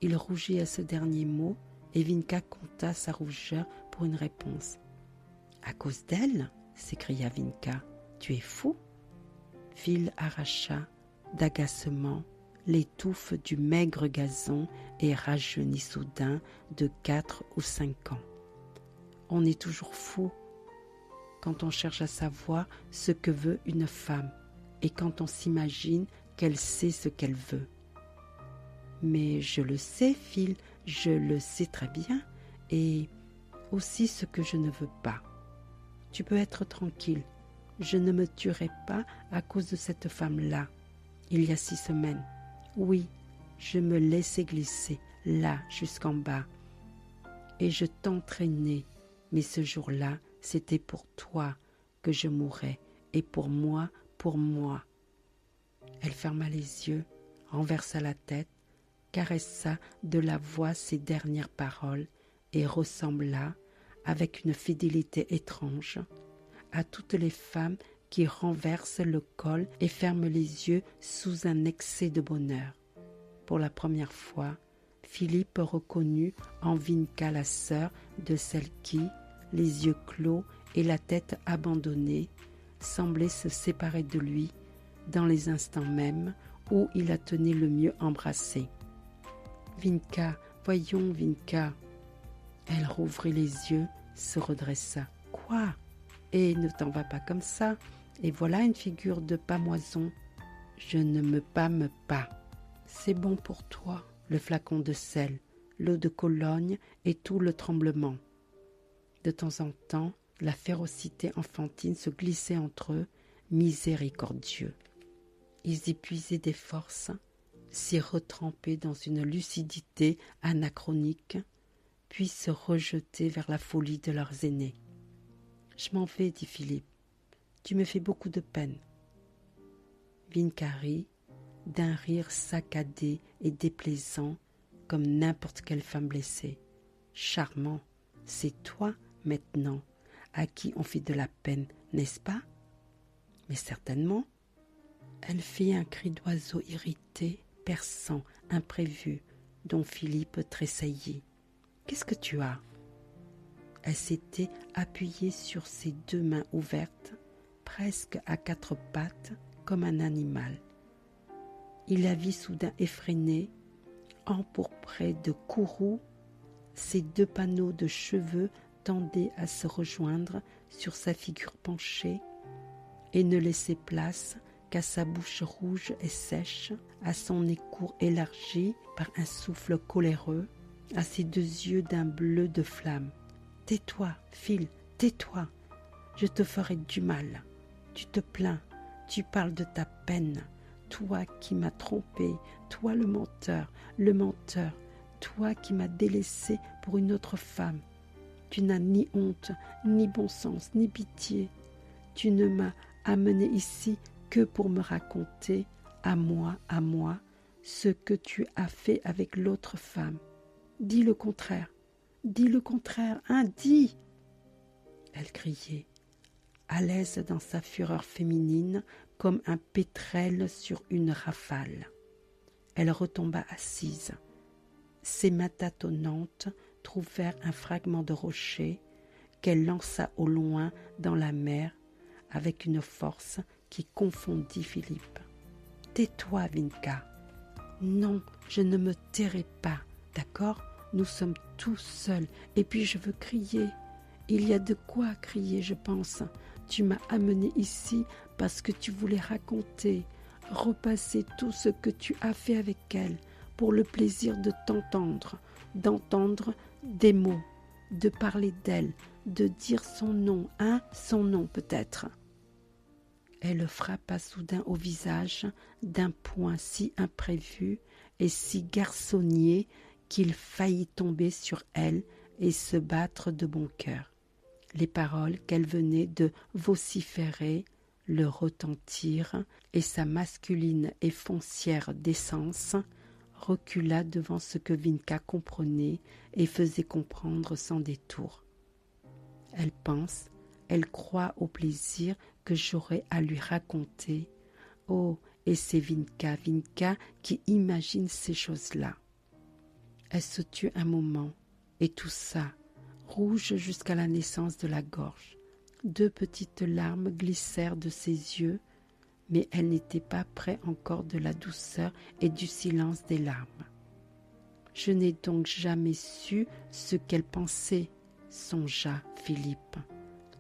Il rougit à ce dernier mot, et Vinka compta sa rougeur pour une réponse. À cause d'elle? S'écria Vinka. Tu es fou? Phil arracha, d'agacement, les touffes du maigre gazon et rajeunit soudain de 4 ou 5 ans. On est toujours fou quand on cherche à savoir ce que veut une femme et quand on s'imagine qu'elle sait ce qu'elle veut. Mais je le sais, Phil, je le sais très bien, et aussi ce que je ne veux pas. Tu peux être tranquille, je ne me tuerai pas à cause de cette femme-là. Il y a 6 semaines, oui, je me laissais glisser, là, jusqu'en bas. Et je t'entraînais, mais ce jour-là, c'était pour toi que je mourrais, et pour moi. Elle ferma les yeux, renversa la tête, caressa de la voix ses dernières paroles et ressembla, avec une fidélité étrange, à toutes les femmes qui renversent le col et ferment les yeux sous un excès de bonheur. Pour la première fois, Philippe reconnut en Vinka la sœur de celle qui, les yeux clos et la tête abandonnée, semblait se séparer de lui dans les instants mêmes où il la tenait le mieux embrassée. « Vinka, voyons, Vinka !» Elle rouvrit les yeux, se redressa. « Quoi? Et ne t'en va pas comme ça. Et voilà une figure de pâmoison. Je ne me pâme pas. C'est bon pour toi, le flacon de sel, l'eau de Cologne et tout le tremblement. » De temps en temps, la férocité enfantine se glissait entre eux, miséricordieux. Ils y puisaient des forces, s'y retremper dans une lucidité anachronique, puis se rejeter vers la folie de leurs aînés. « Je m'en vais, dit Philippe. Tu me fais beaucoup de peine. » Vinka rit, d'un rire saccadé et déplaisant, comme n'importe quelle femme blessée. « Charmant, c'est toi, maintenant, à qui on fait de la peine, n'est-ce pas? » « Mais certainement. » Elle fit un cri d'oiseau irrité, perçant, imprévu, dont Philippe tressaillit. « Qu'est-ce que tu as ?» Elle s'était appuyée sur ses 2 mains ouvertes, presque à 4 pattes, comme un animal. Il la vit soudain effrénée, empourprée de courroux. Ses 2 panneaux de cheveux tendaient à se rejoindre sur sa figure penchée et ne laissaient place qu'à sa bouche rouge et sèche, à son nez court élargi par un souffle coléreux, à ses 2 yeux d'un bleu de flamme. « Tais-toi, Phil, tais-toi, je te ferai du mal. Tu te plains, tu parles de ta peine. Toi qui m'as trompé, toi le menteur, toi qui m'as délaissé pour une autre femme. Tu n'as ni honte, ni bon sens, ni pitié. Tu ne m'as amené ici que pour me raconter, à moi, ce que tu as fait avec l'autre femme. Dis le contraire, hein, dis !» Elle criait, à l'aise dans sa fureur féminine, comme un pétrel sur une rafale. Elle retomba assise. Ses mains tâtonnantes trouvèrent un fragment de rocher qu'elle lança au loin dans la mer avec une force qui confondit Philippe. « Tais-toi, Vinka. »« Non, je ne me tairai pas, d'accord ? Nous sommes tous seuls, et puis je veux crier. Il y a de quoi crier, je pense. Tu m'as amené ici parce que tu voulais raconter, repasser tout ce que tu as fait avec elle, pour le plaisir de t'entendre, d'entendre des mots, de parler d'elle, de dire son nom, hein, son nom peut-être. » Elle le frappa soudain au visage d'un poing si imprévu et si garçonnier qu'il faillit tomber sur elle et se battre de bon cœur. Les paroles qu'elle venait de vociférer le retentirent et sa masculine et foncière décence recula devant ce que Vinka comprenait et faisait comprendre sans détour. Elle pense, elle croit au plaisir que j'aurai à lui raconter. Oh, et c'est Vinka qui imagine ces choses-là. Elle se tut un moment, et tout ça, rouge jusqu'à la naissance de la gorge. 2 petites larmes glissèrent de ses yeux, mais elle n'était pas près encore de la douceur et du silence des larmes. Je n'ai donc jamais su ce qu'elle pensait, songea Philippe.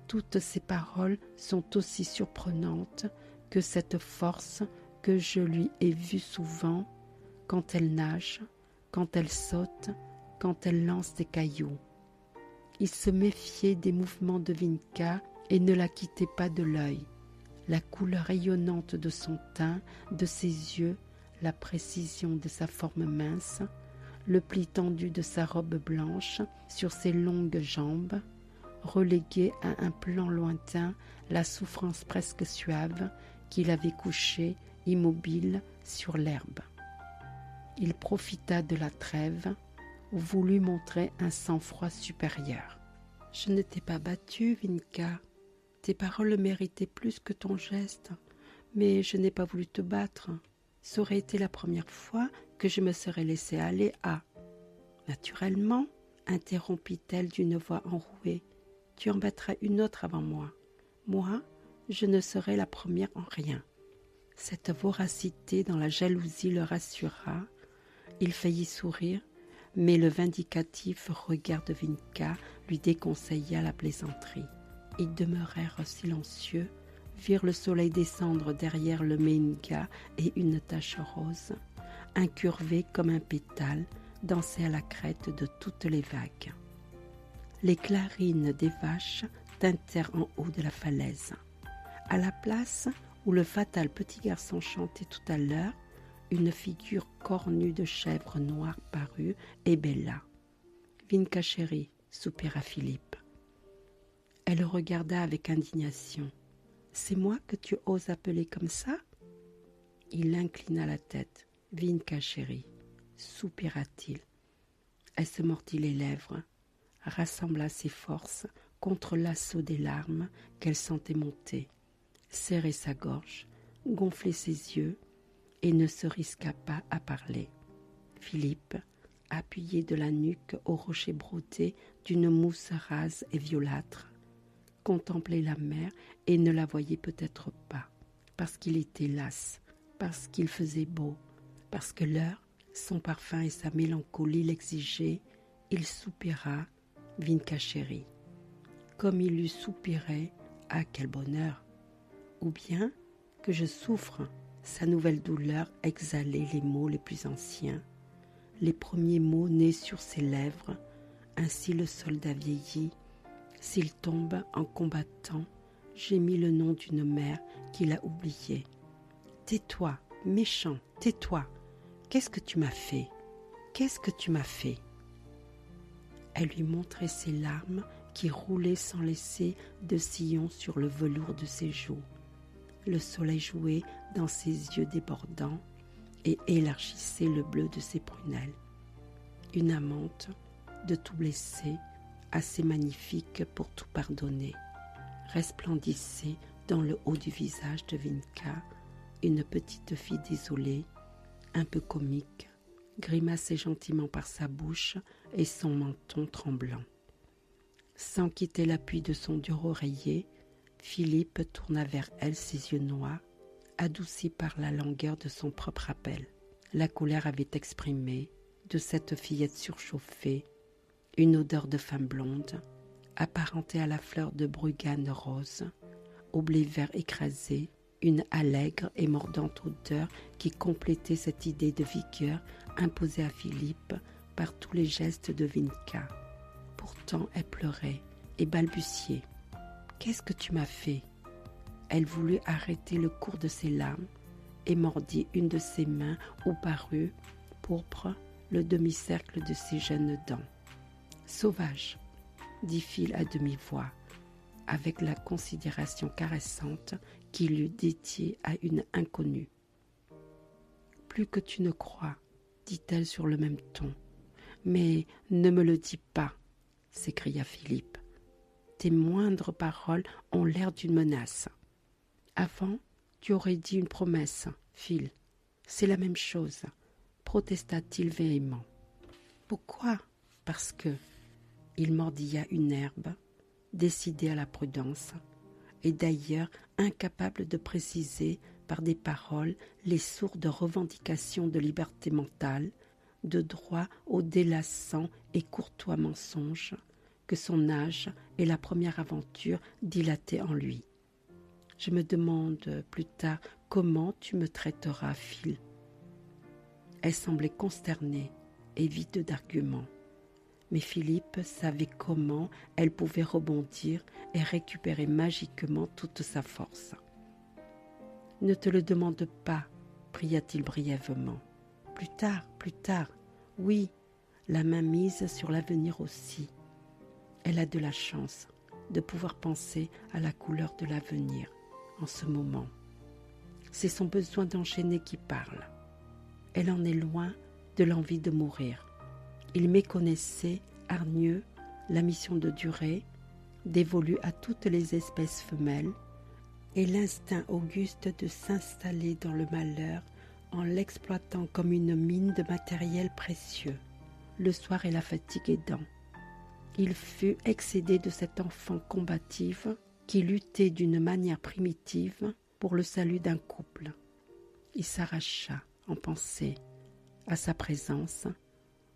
Toutes ces paroles sont aussi surprenantes que cette force que je lui ai vue souvent quand elle nage, quand elle saute, quand elle lance des cailloux. Il se méfiait des mouvements de Vinka et ne la quittait pas de l'œil. La couleur rayonnante de son teint, de ses yeux, la précision de sa forme mince, le pli tendu de sa robe blanche sur ses longues jambes, reléguaient à un plan lointain la souffrance presque suave qui l'avait couché immobile sur l'herbe. Il profita de la trêve, voulut montrer un sang-froid supérieur. « Je ne t'ai pas battue, Vinka. Tes paroles méritaient plus que ton geste, mais je n'ai pas voulu te battre. Ça aurait été la première fois que je me serais laissée aller à... » « Naturellement, interrompit-elle d'une voix enrouée, tu en battras une autre avant moi. Moi, je ne serai la première en rien. » Cette voracité dans la jalousie le rassura. Il faillit sourire, mais le vindicatif regard de Vinka lui déconseilla la plaisanterie. Ils demeurèrent silencieux, virent le soleil descendre derrière le Meinga et une tache rose, incurvée comme un pétale, danser à la crête de toutes les vagues. Les clarines des vaches tintèrent en haut de la falaise. À la place où le fatal petit garçon chantait tout à l'heure, une figure cornue de chèvre noire parut et bêla. « Vinka chérie, soupira Philippe. Elle le regarda avec indignation. « C'est moi que tu oses appeler comme ça ?» Il inclina la tête. « Vinka chérie, soupira-t-il. » Elle se mordit les lèvres, rassembla ses forces contre l'assaut des larmes qu'elle sentait monter, serrer sa gorge, gonfler ses yeux, et ne se risqua pas à parler. Philippe appuyé de la nuque au rocher brodé d'une mousse rase et violâtre, contemplait la mer et ne la voyait peut-être pas, parce qu'il était las, parce qu'il faisait beau, parce que l'heure, son parfum et sa mélancolie l'exigeaient. Il soupira, Vinka chérie, comme il eût soupiré, ah quel bonheur, ou bien que je souffre. Sa nouvelle douleur exhalait les mots les plus anciens, les premiers mots nés sur ses lèvres. Ainsi le soldat vieillit, s'il tombe en combattant, gémit le nom d'une mère qu'il a oubliée. Tais-toi, méchant, tais-toi. Qu'est-ce que tu m'as fait? Qu'est-ce que tu m'as fait? Elle lui montrait ses larmes qui roulaient sans laisser de sillon sur le velours de ses joues. Le soleil jouait dans ses yeux débordants et élargissait le bleu de ses prunelles. Une amante de tout blessé, assez magnifique pour tout pardonner, resplendissait dans le haut du visage de Vinka, une petite fille désolée, un peu comique, grimaçait gentiment par sa bouche et son menton tremblant. Sans quitter l'appui de son dur oreiller, Philippe tourna vers elle ses yeux noirs, adoucis par la langueur de son propre appel. La colère avait exprimé, de cette fillette surchauffée, une odeur de femme blonde, apparentée à la fleur de brugane rose, au blé vert écrasé, une allègre et mordante odeur qui complétait cette idée de vigueur imposée à Philippe par tous les gestes de Vinka. Pourtant, elle pleurait et balbutiait. « Qu'est-ce que tu m'as fait ?» Elle voulut arrêter le cours de ses larmes et mordit une de ses mains où parut, pourpre, le demi-cercle de ses jeunes dents. « Sauvage !» dit Phil à demi-voix, avec la considération caressante qu'il eût dédiée à une inconnue. « Plus que tu ne crois, dit-elle sur le même ton. « Mais ne me le dis pas, s'écria Philippe. Tes moindres paroles ont l'air d'une menace. Avant, tu aurais dit une promesse, Phil. C'est la même chose, protesta-t-il véhément. Pourquoi ? Parce que, il mordilla une herbe, décidé à la prudence, et d'ailleurs incapable de préciser par des paroles les sourdes revendications de liberté mentale, de droit au délassant et courtois mensonge que son âge et la première aventure dilataient en lui. Je me demande plus tard comment tu me traiteras, Phil. Elle semblait consternée et vide d'arguments. Mais Philippe savait comment elle pouvait rebondir et récupérer magiquement toute sa force. « Ne te le demande pas, pria-t-il brièvement. Plus tard, oui, la main mise sur l'avenir aussi. Elle a de la chance de pouvoir penser à la couleur de l'avenir en ce moment. C'est son besoin d'enchaîner qui parle. Elle en est loin de l'envie de mourir. Il méconnaissait, hargneux, la mission de durer, dévolue à toutes les espèces femelles, et l'instinct auguste de s'installer dans le malheur en l'exploitant comme une mine de matériel précieux, le soir et la fatigue aidant. Il fut excédé de cette enfant combative qui luttait d'une manière primitive pour le salut d'un couple. Il s'arracha, en pensée, à sa présence,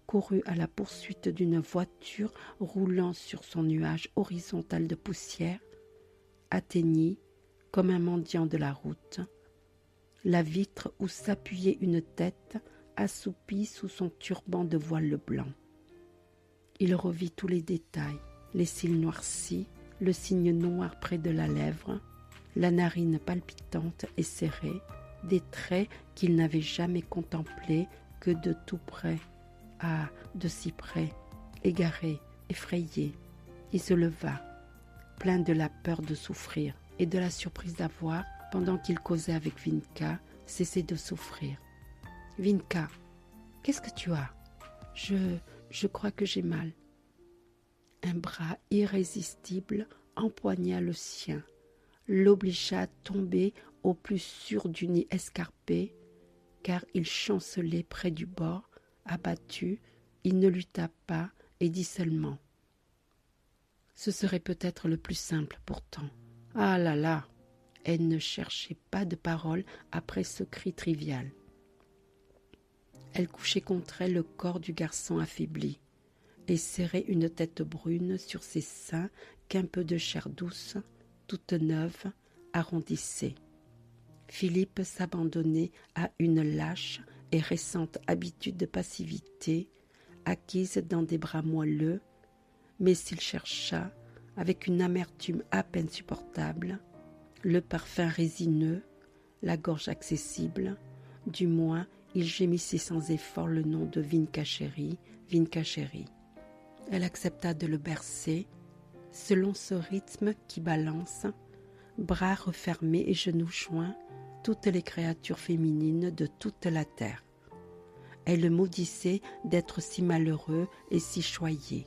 courut à la poursuite d'une voiture roulant sur son nuage horizontal de poussière, atteignit, comme un mendiant de la route, la vitre où s'appuyait une tête assoupie sous son turban de voile blanc. Il revit tous les détails, les cils noircis, le signe noir près de la lèvre, la narine palpitante et serrée, des traits qu'il n'avait jamais contemplés que de tout près. Ah, de si près, égaré, effrayé, il se leva, plein de la peur de souffrir et de la surprise d'avoir, pendant qu'il causait avec Vinka, cessé de souffrir. « Vinka, qu'est-ce que tu as ? Je crois que j'ai mal. » Un bras irrésistible empoigna le sien, l'obligea à tomber au plus sûr du nid escarpé, car il chancelait près du bord, abattu, Il ne lutta pas et dit seulement: « Ce serait peut-être le plus simple pourtant. Ah là là !» Elle ne cherchait pas de paroles après ce cri trivial. Elle couchait contre elle le corps du garçon affaibli et serrait une tête brune sur ses seins qu'un peu de chair douce, toute neuve, arrondissait. Philippe s'abandonnait à une lâche et récente habitude de passivité acquise dans des bras moelleux, mais s'il chercha, avec une amertume à peine supportable, le parfum résineux, la gorge accessible, du moins il gémissait sans effort le nom de Vinca chérie, Vinca chérie. Elle accepta de le bercer, selon ce rythme qui balance, bras refermés et genoux joints, toutes les créatures féminines de toute la terre. Elle le maudissait d'être si malheureux et si choyé.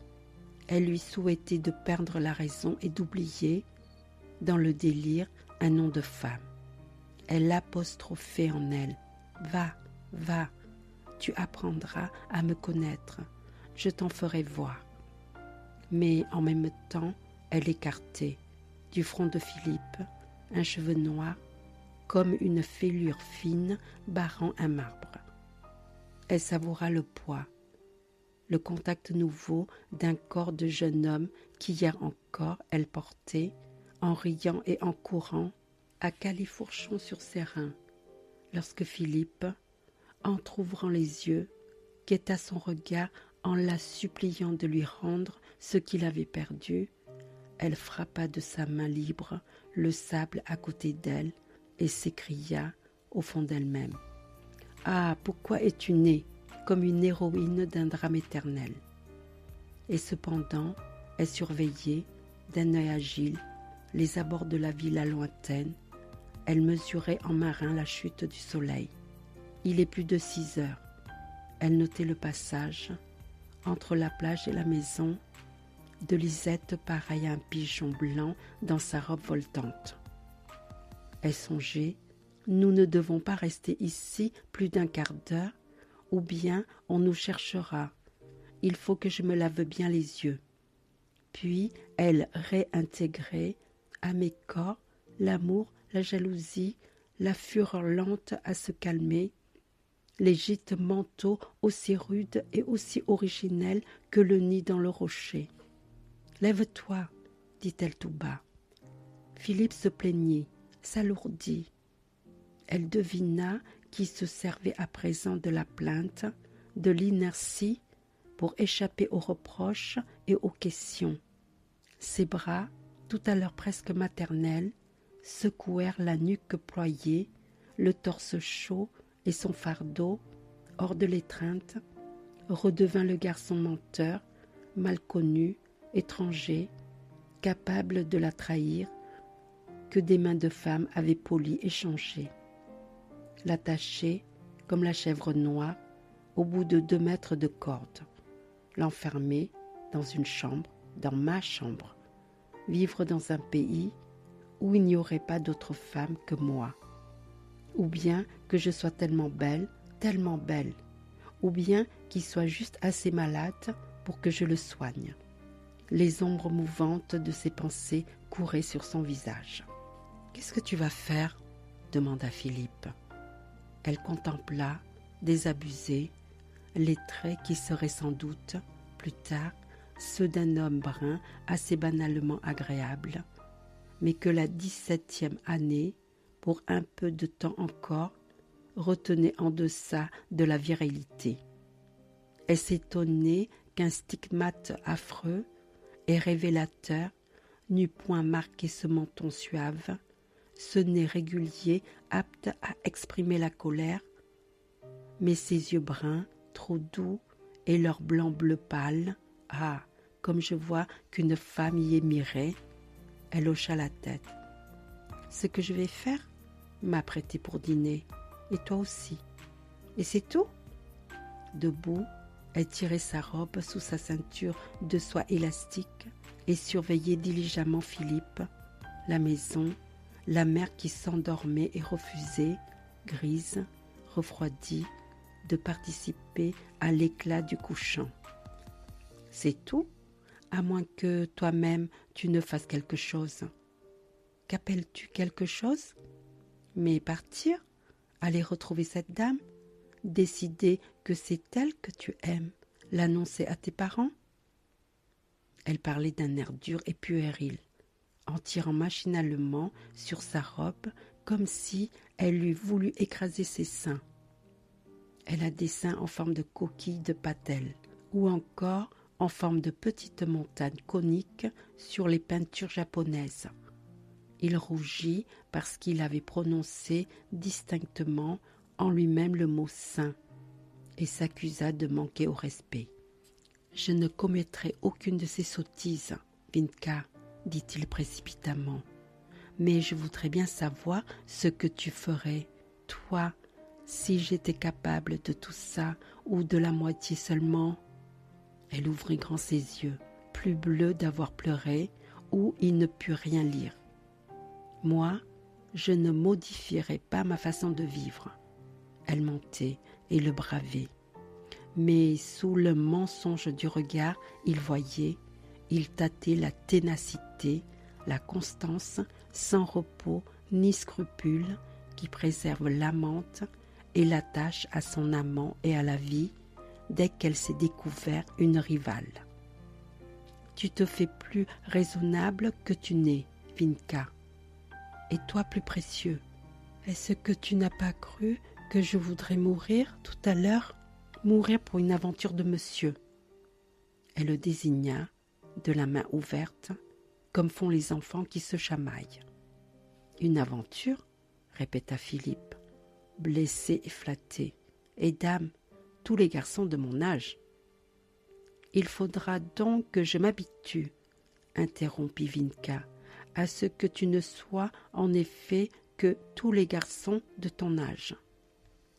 Elle lui souhaitait de perdre la raison et d'oublier, dans le délire, un nom de femme. Elle l'apostrophait en elle. « Va, va, tu apprendras à me connaître, je t'en ferai voir. » Mais en même temps, elle écartait, du front de Philippe, un cheveu noir, comme une fêlure fine barrant un marbre. Elle savoura le poids, le contact nouveau d'un corps de jeune homme qu'hier encore elle portait, en riant et en courant, à califourchon sur ses reins, lorsque Philippe, entr'ouvrant les yeux, quêta son regard en la suppliant de lui rendre ce qu'il avait perdu. Elle frappa de sa main libre le sable à côté d'elle et s'écria au fond d'elle-même: « Ah, pourquoi es-tu née comme une héroïne d'un drame éternel ?» Et cependant, elle surveillait, d'un œil agile, les abords de la villa lointaine. Elle mesurait en marin la chute du soleil. Il est plus de 6 heures. Elle notait le passage, entre la plage et la maison, de Lisette pareille à un pigeon blanc dans sa robe voltante. Elle songeait: nous ne devons pas rester ici plus d'un quart d'heure, ou bien on nous cherchera. Il faut que je me lave bien les yeux. Puis elle réintégrait à mes corps l'amour, la jalousie, la fureur lente à se calmer, les gîtes manteaux aussi rudes et aussi originels que le nid dans le rocher. « Lève-toi, dit-elle tout bas. Philippe se plaignit, s'alourdit. Elle devina qu'il se servait à présent de la plainte, de l'inertie, pour échapper aux reproches et aux questions. Ses bras, tout à l'heure presque maternels, secouèrent la nuque ployée, le torse chaud, et son fardeau, hors de l'étreinte, redevint le garçon menteur, mal connu, étranger, capable de la trahir, que des mains de femme avaient poli et changé. L'attacher, comme la chèvre noire, au bout de 2 mètres de corde, l'enfermer dans une chambre, dans ma chambre, vivre dans un pays où il n'y aurait pas d'autre femme que moi, ou bien que je sois tellement belle, ou bien qu'il soit juste assez malade pour que je le soigne. Les ombres mouvantes de ses pensées couraient sur son visage. « Qu'est-ce que tu vas faire ?» demanda Philippe. Elle contempla, désabusée, les traits qui seraient sans doute, plus tard, ceux d'un homme brun assez banalement agréable, mais que la 17e année, pour un peu de temps encore, retenait en deçà de la virilité. Elle s'étonnait qu'un stigmate affreux et révélateur n'eût point marqué ce menton suave, ce nez régulier apte à exprimer la colère, mais ses yeux bruns, trop doux, et leur blanc bleu pâle, ah, comme je vois qu'une femme y est mirée. Elle hocha la tête. « Ce que je vais faire ? M'apprêter pour dîner, et toi aussi. Et c'est tout ?» Debout, elle tirait sa robe sous sa ceinture de soie élastique et surveillait diligemment Philippe, la maison, la mer qui s'endormait et refusait, grise, refroidie, de participer à l'éclat du couchant. C'est tout, à moins que toi-même tu ne fasses quelque chose. Qu'appelles-tu quelque chose? Mais partir, aller retrouver cette dame, décider que c'est elle que tu aimes, l'annoncer à tes parents? Elle parlait d'un air dur et puéril, en tirant machinalement sur sa robe comme si elle eût voulu écraser ses seins. Elle a des seins en forme de coquille de patelle, ou encore en forme de petites montagnes coniques sur les peintures japonaises. Il rougit parce qu'il avait prononcé distinctement en lui-même le mot « sein » et s'accusa de manquer au respect. « Je ne commettrai aucune de ces sottises, Vinka, dit-il précipitamment. Mais je voudrais bien savoir ce que tu ferais, toi, si j'étais capable de tout ça ou de la moitié seulement. » Elle ouvrit grand ses yeux, plus bleus d'avoir pleuré, où il ne put rien lire. « Moi, je ne modifierai pas ma façon de vivre. » Elle mentait et le bravait. Mais sous le mensonge du regard, il voyait, il tâtait la ténacité, la constance, sans repos ni scrupule, qui préserve l'amante et l'attache à son amant et à la vie dès qu'elle s'est découvert une rivale. Tu te fais plus raisonnable que tu n'es, Vinka, et toi plus précieux. Est-ce que tu n'as pas cru que je voudrais mourir tout à l'heure, mourir pour une aventure de monsieur? Elle le désigna, de la main ouverte, comme font les enfants qui se chamaillent. Une aventure, répéta Philippe, blessé et flatté. Et dame, tous les garçons de mon âge. Il faudra donc que je m'habitue, interrompit Vinka, à ce que tu ne sois en effet que tous les garçons de ton âge.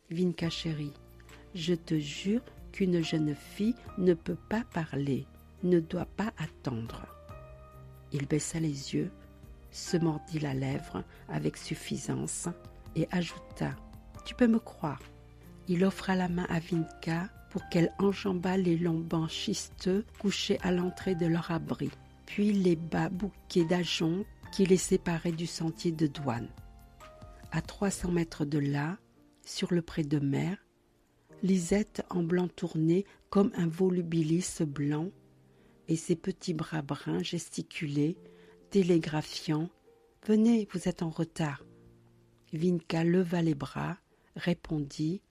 Vinka chérie, je te jure qu'une jeune fille ne peut pas parler, ne doit pas attendre. Il baissa les yeux, se mordit la lèvre avec suffisance et ajouta « Tu peux me croire ». Il offra la main à Vinka pour qu'elle enjambât les longs bancs schisteux couchés à l'entrée de leur abri, puis les bas bouquets d'ajoncs qui les séparaient du sentier de douane. À 300 mètres de là, sur le pré de mer, Lisette en blanc tournait comme un volubilis blanc, et ses petits bras bruns gesticulaient, télégraphiant « Venez, vous êtes en retard ». Vinka leva les bras, répondit,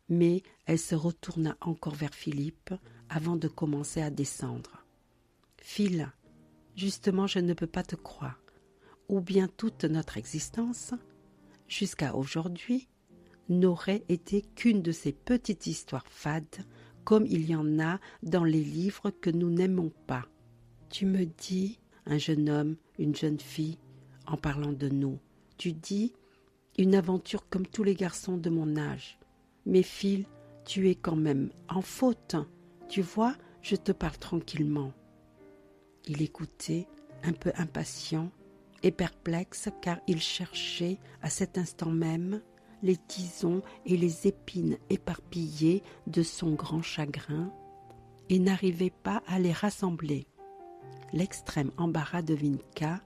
mais elle se retourna encore vers Philippe avant de commencer à descendre. « Phil, justement je ne peux pas te croire. Ou bien toute notre existence, jusqu'à aujourd'hui, n'aurait été qu'une de ces petites histoires fades, comme il y en a dans les livres que nous n'aimons pas. Tu me dis, un jeune homme, une jeune fille, en parlant de nous, tu dis, une aventure comme tous les garçons de mon âge. Mais Phil, tu es quand même en faute. Tu vois, je te parle tranquillement. » Il écoutait, un peu impatient et perplexe, car il cherchait à cet instant même les tisons et les épines éparpillées de son grand chagrin et n'arrivait pas à les rassembler. L'extrême embarras de Vinka,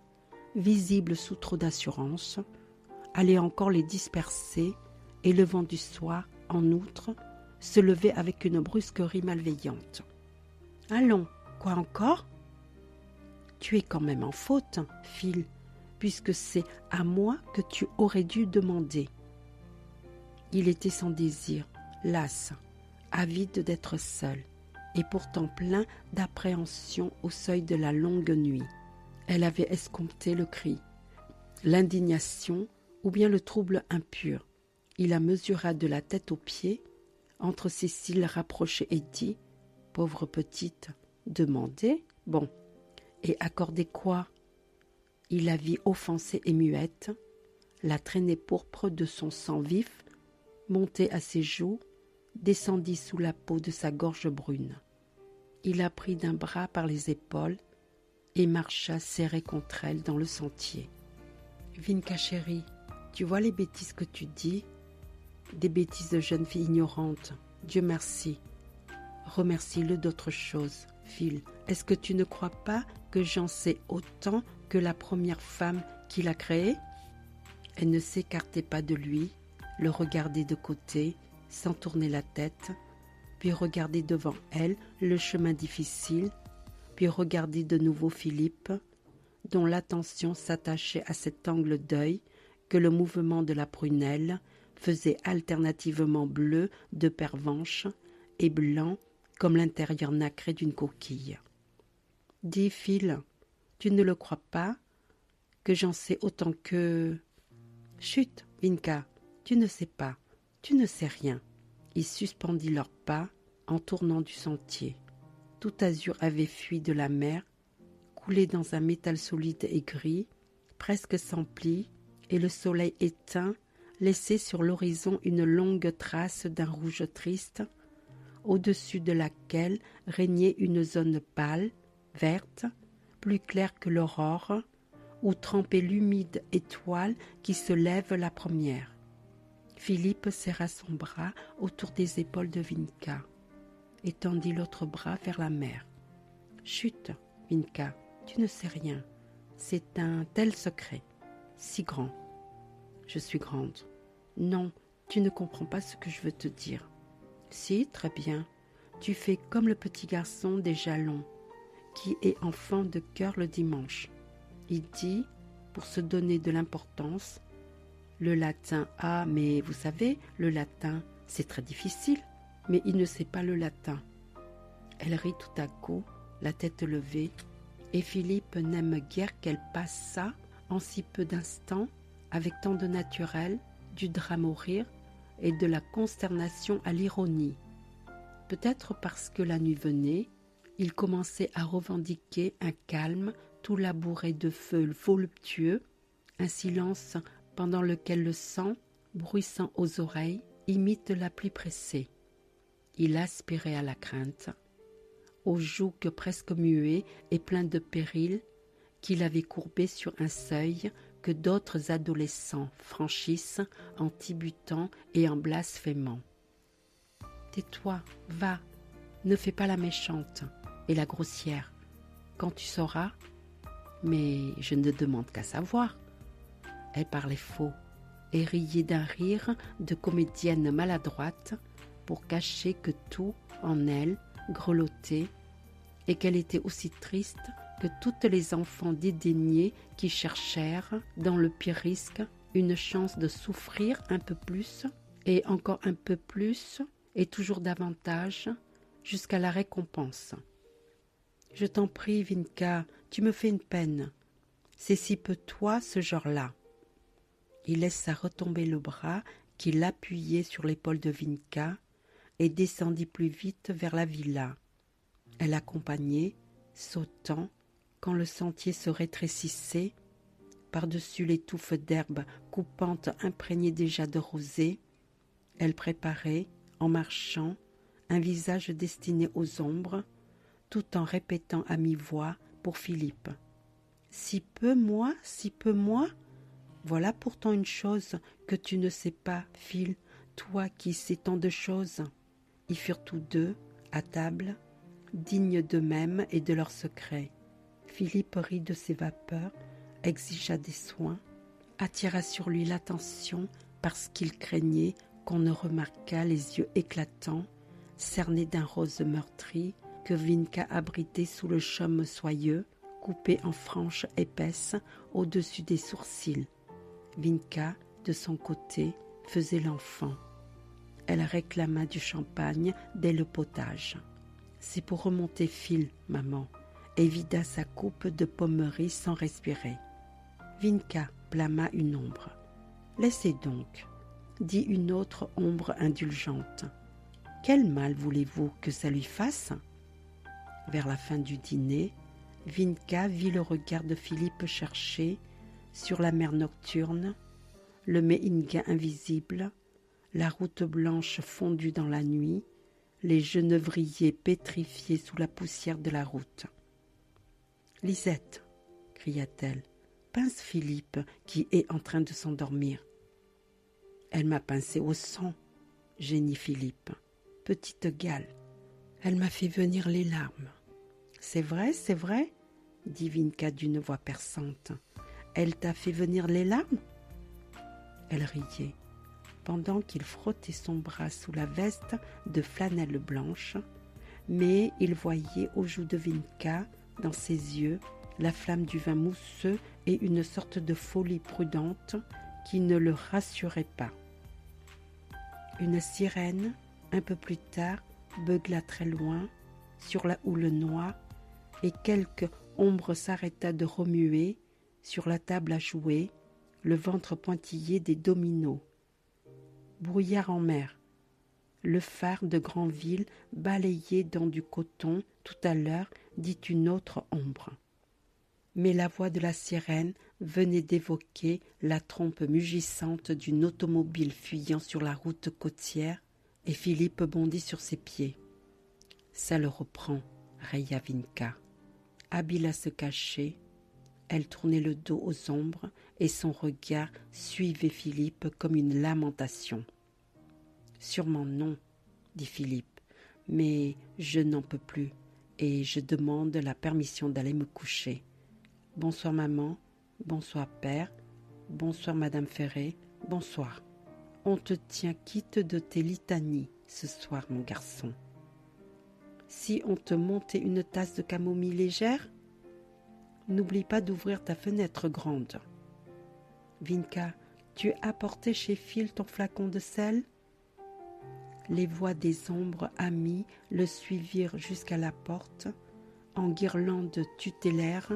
visible sous trop d'assurance, allait encore les disperser et le vent du soir, en outre, se levait avec une brusquerie malveillante. « Allons, quoi encore ? Tu es quand même en faute, Phil, puisque c'est à moi que tu aurais dû demander. » Il était sans désir, las, avide d'être seul, et pourtant plein d'appréhension au seuil de la longue nuit. Elle avait escompté le cri, l'indignation ou bien le trouble impur. Il la mesura de la tête aux pieds, entre ses cils rapprochés et dit « Pauvre petite, demander, bon, et accorder quoi ?» Il la vit offensée et muette, la traînée pourpre de son sang vif montait à ses joues, descendit sous la peau de sa gorge brune. Il la prit d'un bras par les épaules et marcha serré contre elle dans le sentier. « Vinka chérie, tu vois les bêtises que tu dis ? Des bêtises de jeune fille ignorante, Dieu merci. Remercie-le d'autre chose, Phil, est-ce que tu ne crois pas que j'en sais autant que la première femme qui l'a créé ?» Elle ne s'écartait pas de lui, le regardait de côté, sans tourner la tête, puis regardait devant elle le chemin difficile, puis regardait de nouveau Philippe, dont l'attention s'attachait à cet angle d'œil que le mouvement de la prunelle faisait alternativement bleu de pervenche et blanc comme l'intérieur nacré d'une coquille. « Dis, Phil, tu ne le crois pas que j'en sais autant que… » « Chut, Vinka, tu ne sais pas, tu ne sais rien. » Il suspendit leurs pas en tournant du sentier. Tout azur avait fui de la mer, coulé dans un métal solide et gris, presque sans plis, et le soleil éteint laissait sur l'horizon une longue trace d'un rouge triste, au-dessus de laquelle régnait une zone pâle, verte, plus claire que l'aurore, où trempait l'humide étoile qui se lève la première. Philippe serra son bras autour des épaules de Vinka et tendit l'autre bras vers la mer. « Chut, Vinka, tu ne sais rien. C'est un tel secret, si grand. Je suis grande. Non, tu ne comprends pas ce que je veux te dire. Si, très bien. Tu fais comme le petit garçon des Jalons, qui est enfant de chœur le dimanche. Il dit, pour se donner de l'importance, le latin, ah, mais vous savez, le latin, c'est très difficile, mais il ne sait pas le latin. » Elle rit tout à coup, la tête levée, et Philippe n'aime guère qu'elle passe ça en si peu d'instants, avec tant de naturel, du drame au rire et de la consternation à l'ironie. Peut-être parce que la nuit venait, il commençait à revendiquer un calme tout labouré de feux voluptueux, un silence pendant lequel le sang, bruissant aux oreilles, imite la pluie pressée. Il aspirait à la crainte, aux joues que presque muets et pleins de péril, qu'il avait courbées sur un seuil que d'autres adolescents franchissent en tibutant et en blasphémant. « Tais-toi, va, ne fais pas la méchante et la grossière. Quand tu sauras, mais je ne demande qu'à savoir. » Elle parlait faux et riait d'un rire de comédienne maladroite pour cacher que tout en elle grelottait et qu'elle était aussi triste que toutes les enfants dédaignés qui cherchèrent, dans le pire risque, une chance de souffrir un peu plus et encore un peu plus et toujours davantage jusqu'à la récompense. « Je t'en prie, Vinka, tu me fais une peine. C'est si peu toi, ce genre-là. » Il laissa retomber le bras qu'il appuyait sur l'épaule de Vinka et descendit plus vite vers la villa. Elle accompagnait, sautant, quand le sentier se rétrécissait, par-dessus les touffes d'herbe coupantes imprégnées déjà de rosée, elle préparait, en marchant, un visage destiné aux ombres, tout en répétant à mi-voix pour Philippe. « Si peu moi, si peu moi. Voilà pourtant une chose que tu ne sais pas, Phil, toi qui sais tant de choses. » Ils furent tous deux, à table, dignes d'eux-mêmes et de leurs secrets. Philippe rit de ses vapeurs, exigea des soins, attira sur lui l'attention parce qu'il craignait qu'on ne remarquât les yeux éclatants, cernés d'un rose meurtri, que Vinka abritait sous le chaume soyeux, coupé en franges épaisses au-dessus des sourcils. Vinka, de son côté, faisait l'enfant. Elle réclama du champagne dès le potage. « C'est pour remonter Phil, maman, » et vida sa coupe de pommerie sans respirer. Vinka blâma une ombre. « Laissez donc, » dit une autre ombre indulgente. « Quel mal voulez-vous que ça lui fasse ?» Vers la fin du dîner, Vinka vit le regard de Philippe chercher, sur la mer nocturne, le Meinga invisible, la route blanche fondue dans la nuit, les genévriers pétrifiés sous la poussière de la route. « Lisette !» cria-t-elle, « pince Philippe qui est en train de s'endormir. » Elle m'a pincé au sang, gémit Philippe. Petite gale, elle m'a fait venir les larmes. C'est vrai, dit Vinka d'une voix perçante. Elle t'a fait venir les larmes? Elle riait, pendant qu'il frottait son bras sous la veste de flanelle blanche, mais il voyait aux joues de Vinka, dans ses yeux, la flamme du vin mousseux et une sorte de folie prudente qui ne le rassurait pas. Une sirène, un peu plus tard, beugla très loin, sur la houle noire, et quelque ombre s'arrêta de remuer, sur la table à jouer, le ventre pointillé des dominos. Brouillard en mer. Le phare de Granville, balayé dans du coton tout à l'heure, dit une autre ombre. Mais la voix de la sirène venait d'évoquer la trompe mugissante d'une automobile fuyant sur la route côtière, et Philippe bondit sur ses pieds. « Ça le reprend », raya Vinka. Habile à se cacher, elle tournait le dos aux ombres et son regard suivait Philippe comme une lamentation. « Sûrement non, dit Philippe, mais je n'en peux plus et je demande la permission d'aller me coucher. Bonsoir maman, bonsoir père, bonsoir madame Ferré, bonsoir. On te tient quitte de tes litanies ce soir, mon garçon. Si on te montait une tasse de camomille légère, n'oublie pas d'ouvrir ta fenêtre grande. Vinka, tu as apporté chez Phil ton flacon de sel? Les voix des ombres amies le suivirent jusqu'à la porte, en guirlandes tutélaires,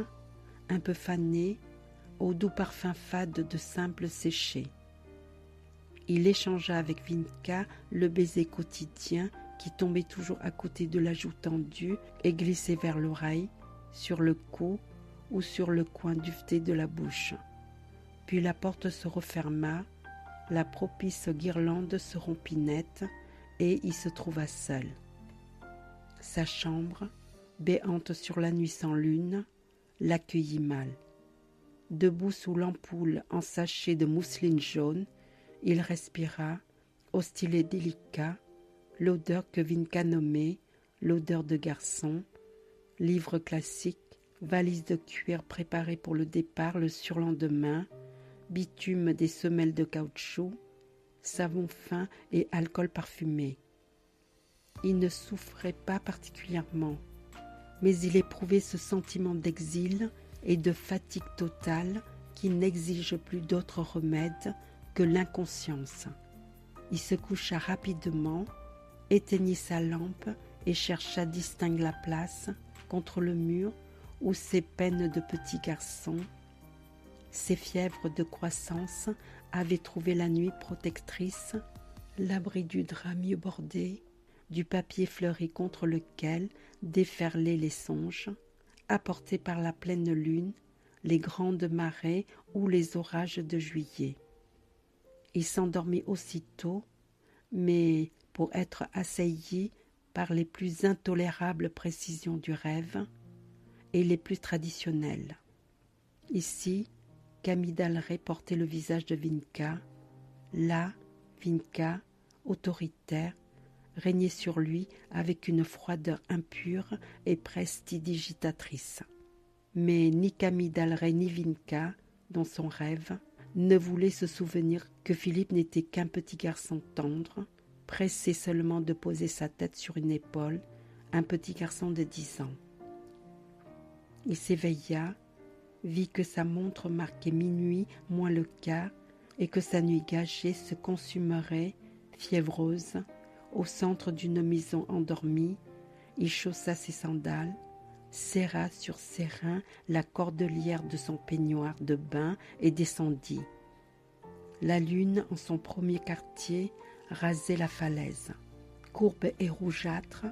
un peu fanées, au doux parfum fade de simple séché. Il échangea avec Vinka le baiser quotidien qui tombait toujours à côté de la joue tendue et glissait vers l'oreille, sur le cou ou sur le coin duveté de la bouche. Puis la porte se referma, la propice guirlande se rompit net et il se trouva seul. Sa chambre, béante sur la nuit sans lune, l'accueillit mal. Debout sous l'ampoule ensachée de mousseline jaune, il respira, au stylet délicat, l'odeur que Vinka nommait l'odeur de garçon, livre classique, valise de cuir préparée pour le départ le surlendemain, bitume des semelles de caoutchouc, savon fin et alcool parfumé. Il ne souffrait pas particulièrement, mais il éprouvait ce sentiment d'exil et de fatigue totale qui n'exige plus d'autre remède que l'inconscience. Il se coucha rapidement, éteignit sa lampe et chercha distingue la place contre le mur où ses peines de petit garçon, ses fièvres de croissance avaient trouvé la nuit protectrice, l'abri du drap mieux bordé, du papier fleuri contre lequel déferlaient les songes, apportés par la pleine lune, les grandes marées ou les orages de juillet. Il s'endormit aussitôt, mais pour être assailli par les plus intolérables précisions du rêve et les plus traditionnelles. Ici, Camille Dalleray portait le visage de Vinka. Là, Vinka, autoritaire, régnait sur lui avec une froideur impure et prestidigitatrice. Mais ni Camille Dalleray ni Vinka, dans son rêve, ne voulaient se souvenir que Philippe n'était qu'un petit garçon tendre, pressé seulement de poser sa tête sur une épaule, un petit garçon de 10 ans. Il s'éveilla, vit que sa montre marquait minuit moins le quart et que sa nuit gâchée se consumerait, fiévreuse, au centre d'une maison endormie. Il chaussa ses sandales, serra sur ses reins la cordelière de son peignoir de bain et descendit. La lune, en son premier quartier, rasait la falaise. Courbe et rougeâtre,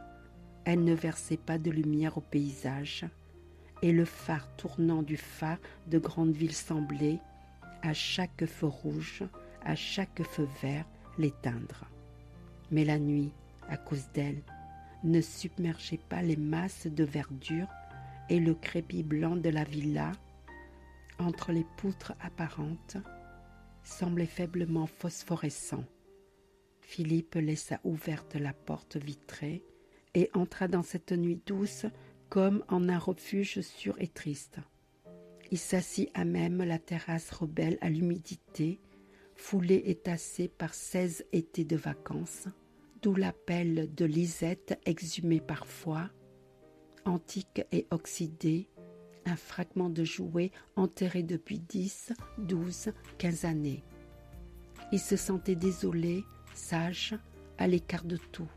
elle ne versait pas de lumière au paysage, et le phare tournant du phare de Grandeville semblait, à chaque feu rouge, à chaque feu vert, l'éteindre. Mais la nuit, à cause d'elle, ne submergeait pas les masses de verdure et le crépi blanc de la villa, entre les poutres apparentes, semblait faiblement phosphorescent. Philippe laissa ouverte la porte vitrée et entra dans cette nuit douce comme en un refuge sûr et triste. Il s'assit à même la terrasse rebelle à l'humidité, foulée et tassée par 16 étés de vacances, d'où l'appel de Lisette exhumé parfois, antique et oxydé, un fragment de jouet enterré depuis 10, 12, 15 années. Il se sentait désolé, sage, à l'écart de tout.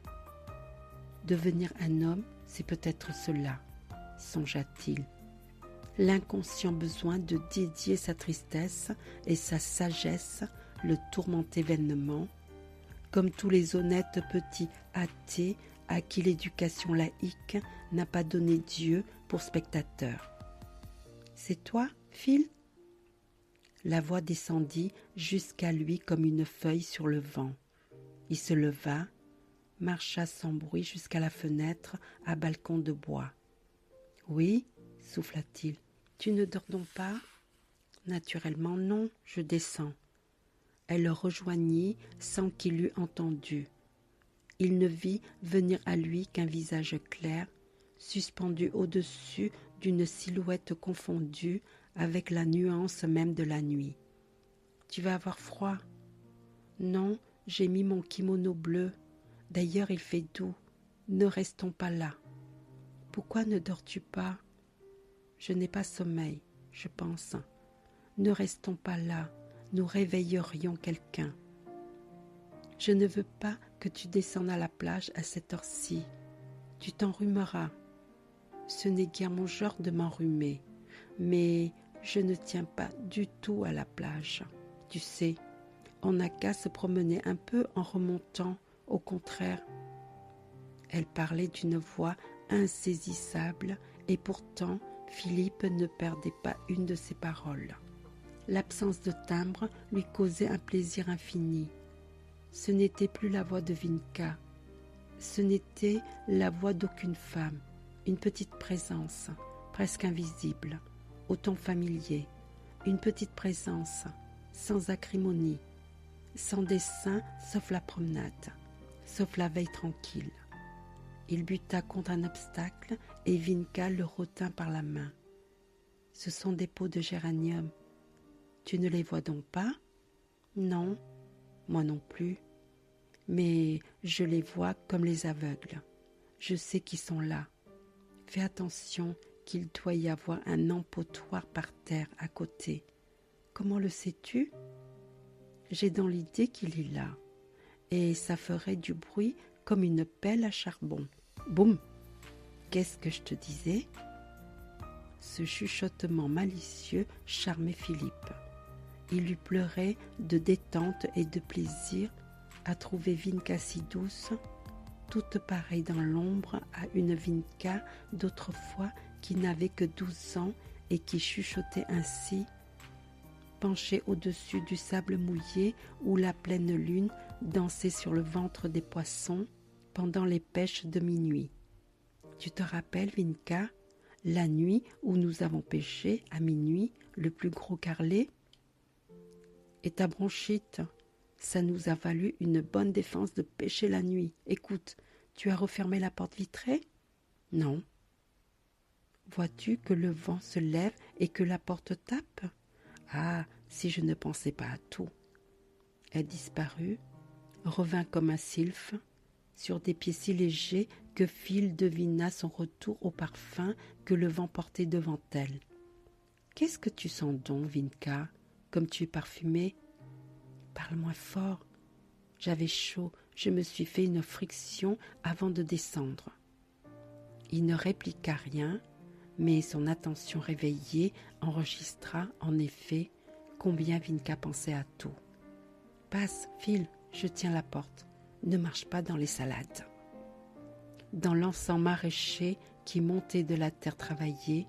Devenir un homme, c'est peut-être cela, songea-t-il. L'inconscient besoin de dédier sa tristesse et sa sagesse le tourmentait vainement, comme tous les honnêtes petits athées à qui l'éducation laïque n'a pas donné Dieu pour spectateur. « C'est toi, Phil ?» La voix descendit jusqu'à lui comme une feuille sur le vent. Il se leva, marcha sans bruit jusqu'à la fenêtre à balcon de bois. « Oui, souffla-t-il, tu ne dors donc pas ?»« Naturellement non, je descends. » Elle le rejoignit sans qu'il l'eût entendu. Il ne vit venir à lui qu'un visage clair, suspendu au-dessus d'une silhouette confondue avec la nuance même de la nuit. « Tu vas avoir froid ?»« Non, j'ai mis mon kimono bleu. D'ailleurs, il fait doux. Ne restons pas là. »« Pourquoi ne dors-tu pas ?»« Je n'ai pas sommeil, je pense. Ne restons pas là. Nous réveillerions quelqu'un. »« Je ne veux pas que tu descendes à la plage à cette heure-ci. Tu t'enrhumeras. » « Ce n'est guère mon genre de m'enrhumer, mais je ne tiens pas du tout à la plage. Tu sais, on n'a qu'à se promener un peu en remontant, au contraire. » Elle parlait d'une voix insaisissable et pourtant Philippe ne perdait pas une de ses paroles. L'absence de timbre lui causait un plaisir infini. Ce n'était plus la voix de Vinka, ce n'était la voix d'aucune femme. Une petite présence, presque invisible, au ton familier, une petite présence, sans acrimonie, sans dessein sauf la promenade, sauf la veille tranquille. Il buta contre un obstacle et Vinka le retint par la main. « Ce sont des pots de géranium. Tu ne les vois donc pas ? » ?»« Non, moi non plus. Mais je les vois comme les aveugles. Je sais qu'ils sont là. Fais attention qu'il doit y avoir un empotoir par terre à côté. Comment le sais-tu ? J'ai dans l'idée qu'il est là, et ça ferait du bruit comme une pelle à charbon. Boum ! Qu'est-ce que je te disais ? Ce chuchotement malicieux charmait Philippe. Il lui pleurait de détente et de plaisir à trouver Vinka si douce, toute pareille dans l'ombre à une Vinka d'autrefois qui n'avait que 12 ans et qui chuchotait ainsi, penchée au-dessus du sable mouillé où la pleine lune dansait sur le ventre des poissons pendant les pêches de minuit. « Tu te rappelles, Vinka, la nuit où nous avons pêché à minuit le plus gros carlet ? Et ta bronchite ? Ça nous a valu une bonne défense de pêcher la nuit. Écoute, tu as refermé la porte vitrée ? Non. Vois-tu que le vent se lève et que la porte tape ? Ah, si je ne pensais pas à tout. » Elle disparut, revint comme un sylphe, sur des pieds si légers que Phil devina son retour au parfum que le vent portait devant elle. « Qu'est-ce que tu sens donc, Vinka, comme tu es parfumée ? Parle moins fort. J'avais chaud, je me suis fait une friction avant de descendre. » Il ne répliqua rien, mais son attention réveillée enregistra en effet combien Vinka pensait à tout. « Passe, Phil, je tiens la porte. Ne marche pas dans les salades. » Dans l'encens maraîcher qui montait de la terre travaillée,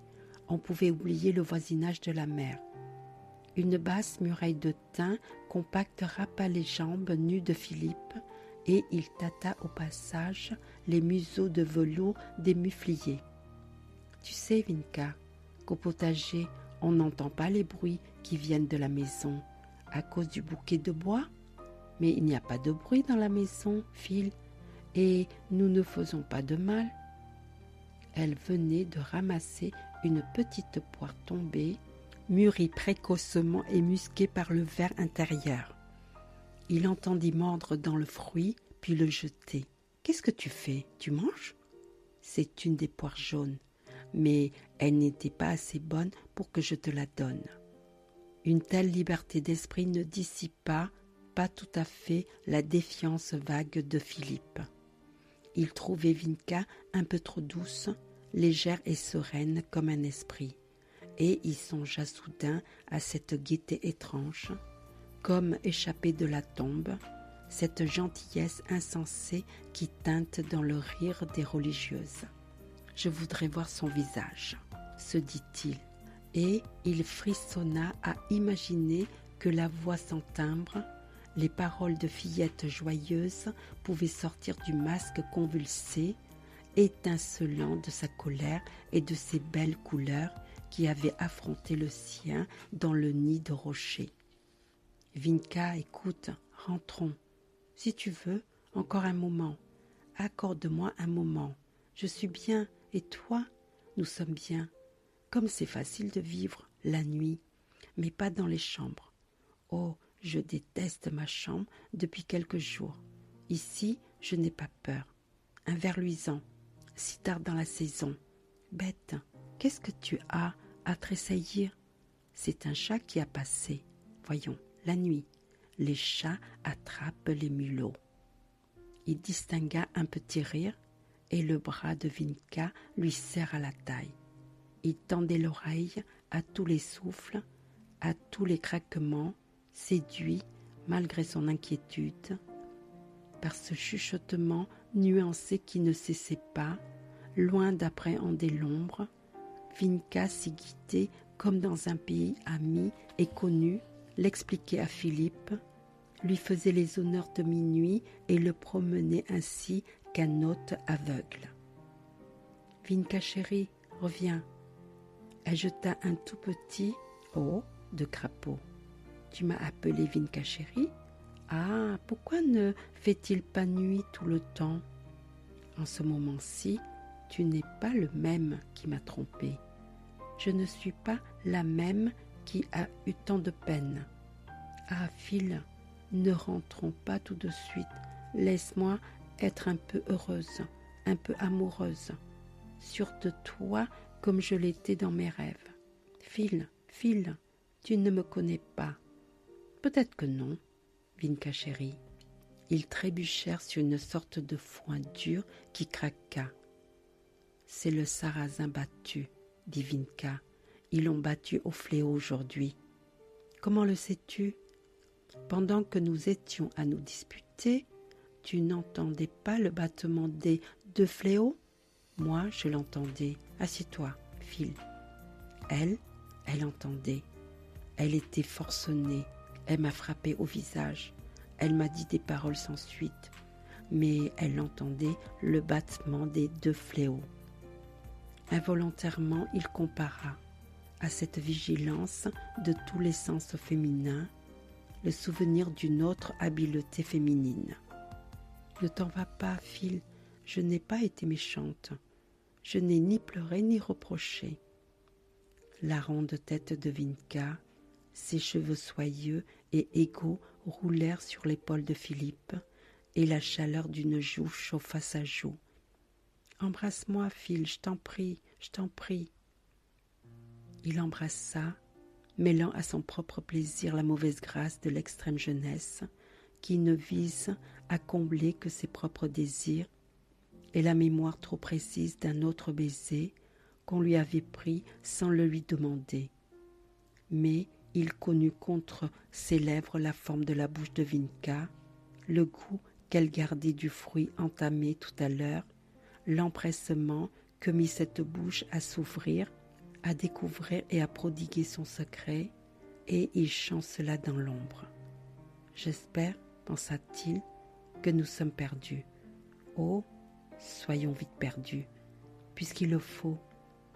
on pouvait oublier le voisinage de la mer. Une basse muraille de thym compacte rapa les jambes nues de Philippe et il tâta au passage les museaux de velours des mufliers. « Tu sais, Vinka, qu'au potager, on n'entend pas les bruits qui viennent de la maison à cause du bouquet de bois. Mais il n'y a pas de bruit dans la maison, Phil, et nous ne faisons pas de mal. » Elle venait de ramasser une petite poire tombée, mûrie précocement et musquée par le ver intérieur. Il entendit mordre dans le fruit, puis le jeter. « Qu'est-ce que tu fais? Tu manges ?» C'est une des poires jaunes, mais elle n'était pas assez bonne pour que je te la donne. Une telle liberté d'esprit ne dissipa pas tout à fait la défiance vague de Philippe. Il trouvait Vinka un peu trop douce, légère et sereine comme un esprit, et il songea soudain à cette gaieté étrange, comme échappée de la tombe, cette gentillesse insensée qui teinte dans le rire des religieuses. « Je voudrais voir son visage, » se dit-il, et il frissonna à imaginer que la voix sans timbre, les paroles de fillette joyeuse pouvaient sortir du masque convulsé, étincelant de sa colère et de ses belles couleurs qui avaient affronté le sien dans le nid de rocher. « Vinka, écoute, rentrons. Si tu veux, encore un moment. Accorde-moi un moment. Je suis bien, et toi, nous sommes bien. Comme c'est facile de vivre la nuit, mais pas dans les chambres. Oh, je déteste ma chambre depuis quelques jours. Ici, je n'ai pas peur. Un ver luisant, si tard dans la saison. Bête, qu'est-ce que tu as à tressaillir? C'est un chat qui a passé. Voyons, la nuit. Les chats attrapent les mulots. » Il distingua un petit rire et le bras de Vinka lui serra la taille. Il tendait l'oreille à tous les souffles, à tous les craquements, séduit, malgré son inquiétude, par ce chuchotement nuancé qui ne cessait pas, loin d'appréhender l'ombre. Vinka s'y guidait comme dans un pays ami et connu, l'expliquait à Philippe, lui faisait les honneurs de minuit et le promenait ainsi qu'un hôte aveugle. « Vinka chérie, reviens. » Elle jeta un tout petit « oh » de crapaud. « Tu m'as appelé Vinka chérie? Ah, pourquoi ne fait-il pas nuit tout le temps? En ce moment-ci, tu n'es pas le même qui m'a trompé. Je ne suis pas la même qui a eu tant de peine. Ah, Phil, ne rentrons pas tout de suite. Laisse-moi être un peu heureuse, un peu amoureuse, sûre de toi comme je l'étais dans mes rêves. Phil, Phil, tu ne me connais pas. Peut-être que non, Vinka chérie. » Ils trébuchèrent sur une sorte de foin dur qui craqua. « C'est le sarrasin battu, » dit Vinka. « Ils l'ont battu au fléau aujourd'hui. »« Comment le sais-tu ? Pendant que nous étions à nous disputer, tu n'entendais pas le battement des deux fléaux ? Moi, je l'entendais. Assieds-toi, Phil. » Elle entendait. Elle était forcenée. Elle m'a frappé au visage. Elle m'a dit des paroles sans suite, mais elle entendait le battement des deux fléaux. Involontairement, il compara à cette vigilance de tous les sens féminins le souvenir d'une autre habileté féminine. « Ne t'en va pas, Phil, je n'ai pas été méchante. Je n'ai ni pleuré ni reproché. » La ronde tête de Vinka, ses cheveux soyeux et égaux roulèrent sur l'épaule de Philippe, et la chaleur d'une joue chauffa sa joue. « Embrasse-moi, Phil, je t'en prie, je t'en prie. » Il embrassa, mêlant à son propre plaisir la mauvaise grâce de l'extrême jeunesse, qui ne vise à combler que ses propres désirs, et la mémoire trop précise d'un autre baiser qu'on lui avait pris sans le lui demander. Mais il connut contre ses lèvres la forme de la bouche de Vinka, le goût qu'elle gardait du fruit entamé tout à l'heure, l'empressement que mit cette bouche à s'ouvrir, à découvrir et à prodiguer son secret, et il chancela dans l'ombre. « J'espère, pensa-t-il, que nous sommes perdus. Oh, soyons vite perdus, puisqu'il le faut,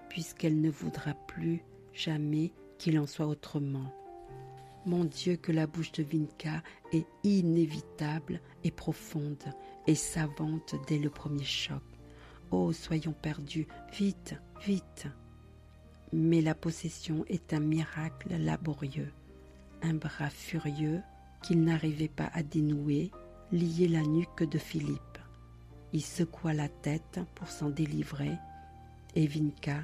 puisqu'elle ne voudra plus jamais qu'il en soit autrement. Mon Dieu, que la bouche de Vinka est inévitable et profonde et savante dès le premier choc. Oh, soyons perdus, vite, vite. Mais la possession est un miracle laborieux. Un bras furieux qu'il n'arrivait pas à dénouer liait la nuque de Philippe. Il secoua la tête pour s'en délivrer et Vinka,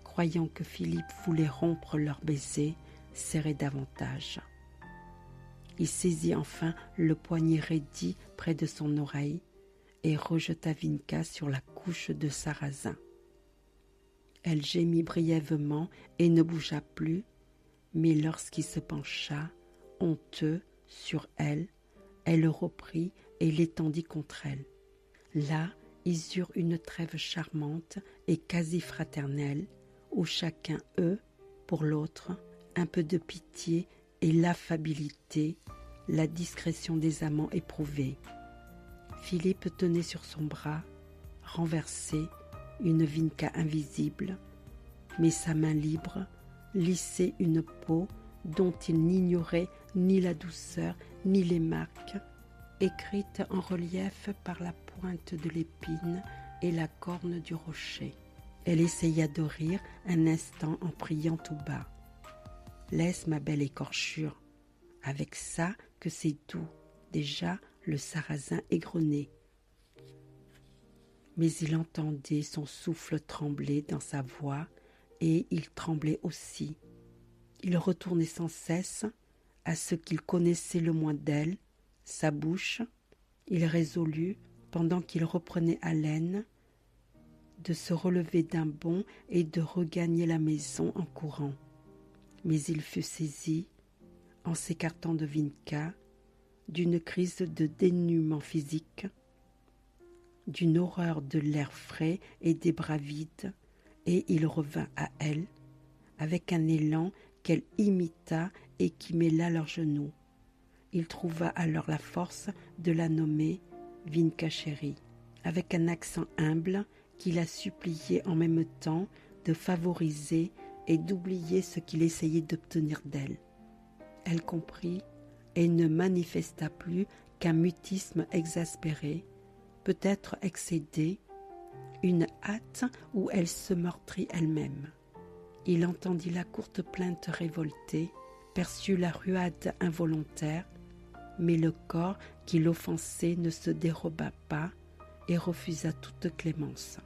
croyant que Philippe voulait rompre leur baiser, serrait davantage. Il saisit enfin le poignet raidi près de son oreille et rejeta Vinka sur la couche de sarrasin. Elle gémit brièvement et ne bougea plus, mais lorsqu'il se pencha, honteux, sur elle, elle le reprit et l'étendit contre elle. Là, ils eurent une trêve charmante et quasi fraternelle, où chacun eut, pour l'autre, un peu de pitié et l'affabilité, la discrétion des amants éprouvés. Philippe tenait sur son bras, renversé, une Vinka invisible, mais sa main libre lissait une peau dont il n'ignorait ni la douceur ni les marques, écrites en relief par la pointe de l'épine et la corne du rocher. Elle essaya de rire un instant en priant tout bas. « Laisse ma belle écorchure, avec ça que c'est doux, déjà le sarrasin égrené. » Mais il entendait son souffle trembler dans sa voix et il tremblait aussi. Il retournait sans cesse à ce qu'il connaissait le moins d'elle, sa bouche. Il résolut, pendant qu'il reprenait haleine, de se relever d'un bond et de regagner la maison en courant. Mais il fut saisi, en s'écartant de Vinka, d'une crise de dénuement physique, d'une horreur de l'air frais et des bras vides, et il revint à elle, avec un élan qu'elle imita et qui mêla leurs genoux. Il trouva alors la force de la nommer Vinka chérie, avec un accent humble qui la suppliait en même temps de favoriser et d'oublier ce qu'il essayait d'obtenir d'elle. Elle comprit et ne manifesta plus qu'un mutisme exaspéré, peut-être excédé, une hâte où elle se meurtrit elle-même. Il entendit la courte plainte révoltée, perçut la ruade involontaire, mais le corps qui l'offensait ne se déroba pas et refusa toute clémence.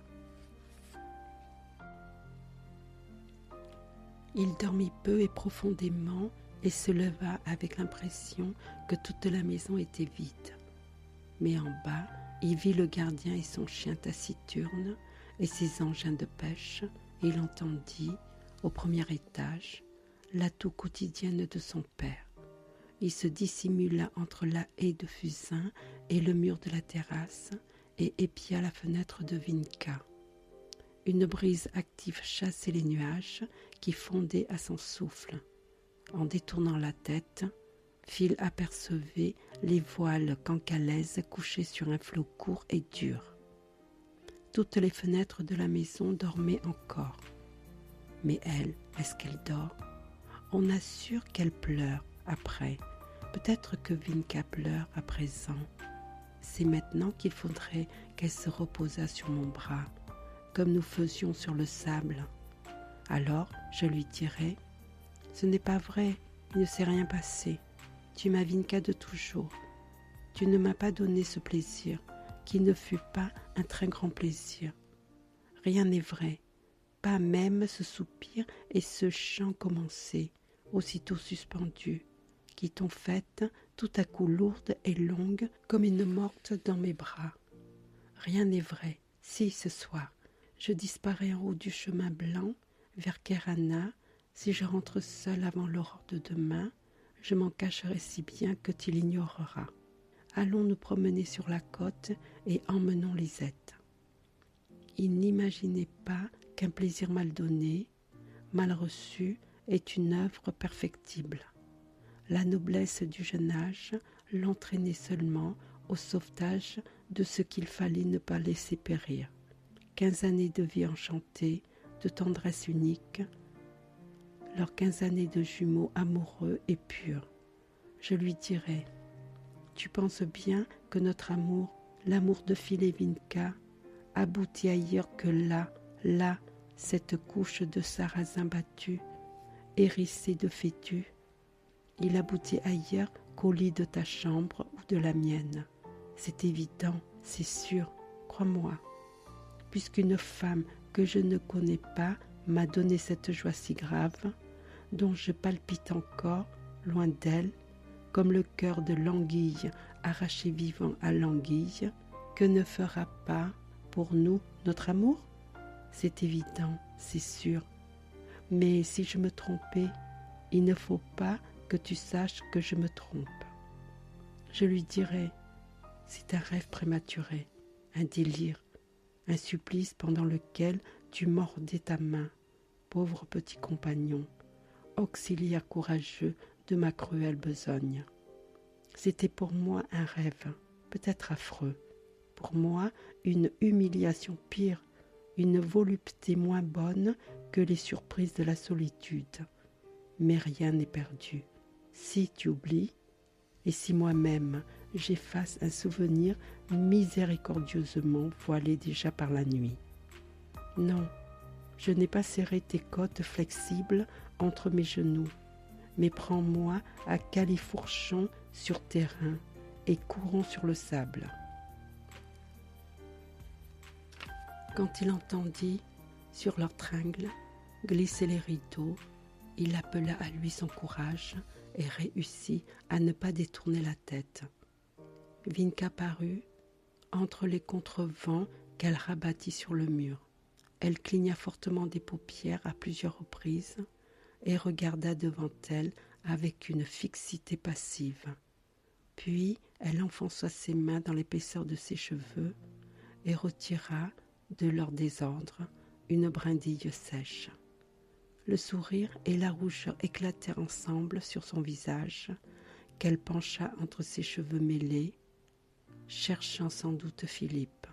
Il dormit peu et profondément et se leva avec l'impression que toute la maison était vide. Mais en bas, il vit le gardien et son chien taciturne et ses engins de pêche, et il entendit, au premier étage, la toux quotidienne de son père. Il se dissimula entre la haie de fusain et le mur de la terrasse et épia la fenêtre de Vinka. Une brise active chassait les nuages qui fondaient à son souffle. En détournant la tête, Phil apercevait les voiles cancalaises couchées sur un flot court et dur. Toutes les fenêtres de la maison dormaient encore. Mais elle, est-ce qu'elle dort? On assure qu'elle pleure après. Peut-être que Vinka pleure à présent. C'est maintenant qu'il faudrait qu'elle se reposât sur mon bras, comme nous faisions sur le sable. Alors, je lui dirais, « Ce n'est pas vrai, il ne s'est rien passé. Tu m'as Vinka de toujours. Tu ne m'as pas donné ce plaisir, qui ne fut pas un très grand plaisir. Rien n'est vrai, pas même ce soupir et ce chant commencé, aussitôt suspendus, qui t'ont faite tout à coup lourde et longue comme une morte dans mes bras. Rien n'est vrai, si ce soir, je disparais en haut du chemin blanc vers Kerana, si je rentre seule avant l'aurore de demain, je m'en cacherai si bien que tu l'ignoreras. Allons nous promener sur la côte et emmenons Lisette. » Il n'imaginait pas qu'un plaisir mal donné, mal reçu, est une œuvre perfectible. La noblesse du jeune âge l'entraînait seulement au sauvetage de ce qu'il fallait ne pas laisser périr. 15 années de vie enchantée, de tendresse unique, leurs 15 années de jumeaux amoureux et purs. Je lui dirai, « Tu penses bien que notre amour, l'amour de Phil et Vinka, aboutit ailleurs que là, cette couche de sarrasin battu, hérissée de fétus. Il aboutit ailleurs qu'au lit de ta chambre ou de la mienne. C'est évident, c'est sûr, crois-moi. Puisqu'une femme que je ne connais pas m'a donné cette joie si grave, dont je palpite encore, loin d'elle, comme le cœur de l'anguille arraché vivant à l'anguille, que ne fera pas pour nous notre amour? C'est évident, c'est sûr. Mais si je me trompais, il ne faut pas que tu saches que je me trompe. Je lui dirai, c'est un rêve prématuré, un délire, un supplice pendant lequel tu mordais ta main, pauvre petit compagnon, auxiliaire courageux de ma cruelle besogne. C'était pour moi un rêve, peut-être affreux, pour moi une humiliation pire, une volupté moins bonne que les surprises de la solitude. Mais rien n'est perdu. Si tu oublies, et si moi-même j'efface un souvenir miséricordieusement voilé déjà par la nuit. Non, je n'ai pas serré tes côtes flexibles entre mes genoux, mais prends-moi à califourchon sur tes reins et courons sur le sable. Quand il entendit, sur leur tringle, glisser les rideaux, il appela à lui son courage et réussit à ne pas détourner la tête. Vinka parut entre les contrevents qu'elle rabattit sur le mur. Elle cligna fortement des paupières à plusieurs reprises et regarda devant elle avec une fixité passive. Puis elle enfonça ses mains dans l'épaisseur de ses cheveux et retira de leur désordre une brindille sèche. Le sourire et la rougeur éclatèrent ensemble sur son visage, qu'elle pencha entre ses cheveux mêlés, cherchant sans doute Philippe.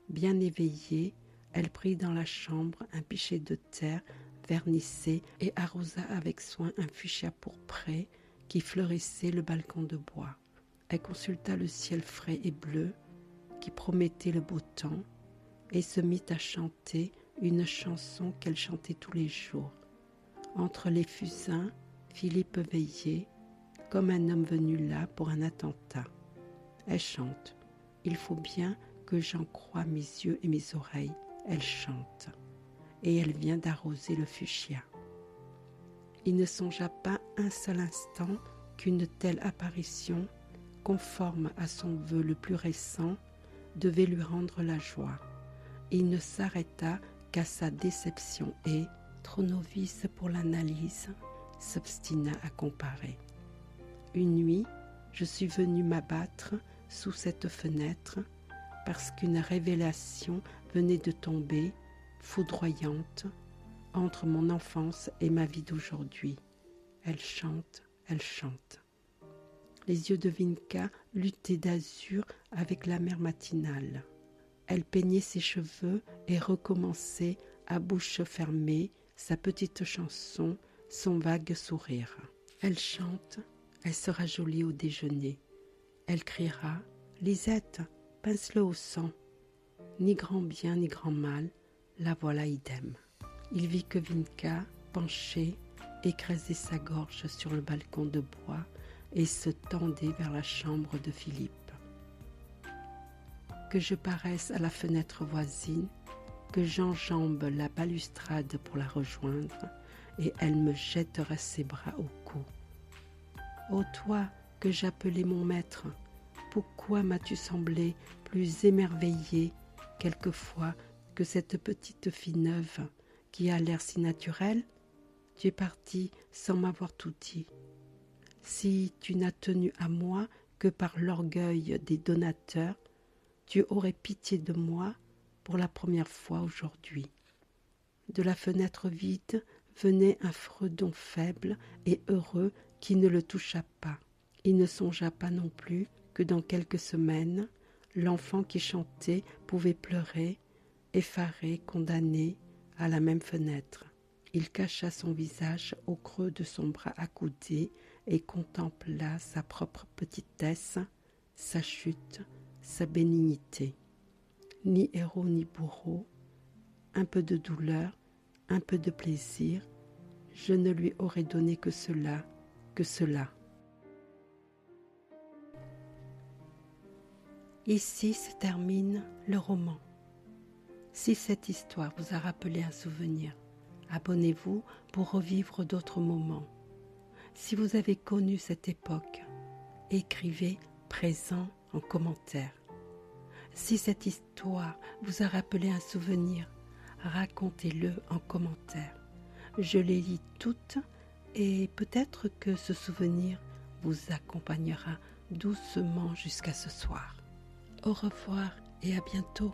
Bien éveillée, elle prit dans la chambre un pichet de terre vernissée et arrosa avec soin un fuchsia pourpré qui fleurissait le balcon de bois. Elle consulta le ciel frais et bleu qui promettait le beau temps et se mit à chanter une chanson qu'elle chantait tous les jours. Entre les fusains, Philippe veillait, comme un homme venu là pour un attentat. Elle chante. Il faut bien que j'en croie mes yeux et mes oreilles. Elle chante. Et elle vient d'arroser le fuchsia. Il ne songea pas un seul instant qu'une telle apparition, conforme à son vœu le plus récent, devait lui rendre la joie. Il ne s'arrêta qu'à sa déception et, trop novice pour l'analyse, s'obstina à comparer. Une nuit, je suis venue m'abattre sous cette fenêtre parce qu'une révélation venait de tomber, foudroyante, entre mon enfance et ma vie d'aujourd'hui. Elle chante, elle chante. Les yeux de Vinka luttaient d'azur avec la mer matinale. Elle peignait ses cheveux et recommençait à bouche fermée sa petite chanson, son vague sourire. Elle chante, elle sera jolie au déjeuner. Elle criera « Lisette, pince-le au sang !» Ni grand bien ni grand mal, la voilà idem. Il vit que Vinka, penchée, écrasait sa gorge sur le balcon de bois et se tendait vers la chambre de Philippe. Que je paraisse à la fenêtre voisine, que j'enjambe la balustrade pour la rejoindre, et elle me jettera ses bras au cou. « Ô toi que j'appelais mon maître, pourquoi m'as-tu semblé plus émerveillée quelquefois que cette petite fille neuve qui a l'air si naturel? Tu es partie sans m'avoir tout dit. Si tu n'as tenu à moi que par l'orgueil des donateurs, tu aurais pitié de moi pour la première fois aujourd'hui. » De la fenêtre vide venait un fredon faible et heureux qui ne le toucha pas. Il ne songea pas non plus que dans quelques semaines, l'enfant qui chantait pouvait pleurer, effaré, condamné, à la même fenêtre. Il cacha son visage au creux de son bras accoudé et contempla sa propre petitesse, sa chute, sa bénignité. ni héros ni bourreau, un peu de douleur, un peu de plaisir, je ne lui aurais donné que cela, que cela. Ici se termine le roman. Si cette histoire vous a rappelé un souvenir, abonnez-vous pour revivre d'autres moments. Si vous avez connu cette époque, écrivez « présent » en commentaire. Si cette histoire vous a rappelé un souvenir, racontez-le en commentaire. Je les lis toutes et peut-être que ce souvenir vous accompagnera doucement jusqu'à ce soir. Au revoir et à bientôt.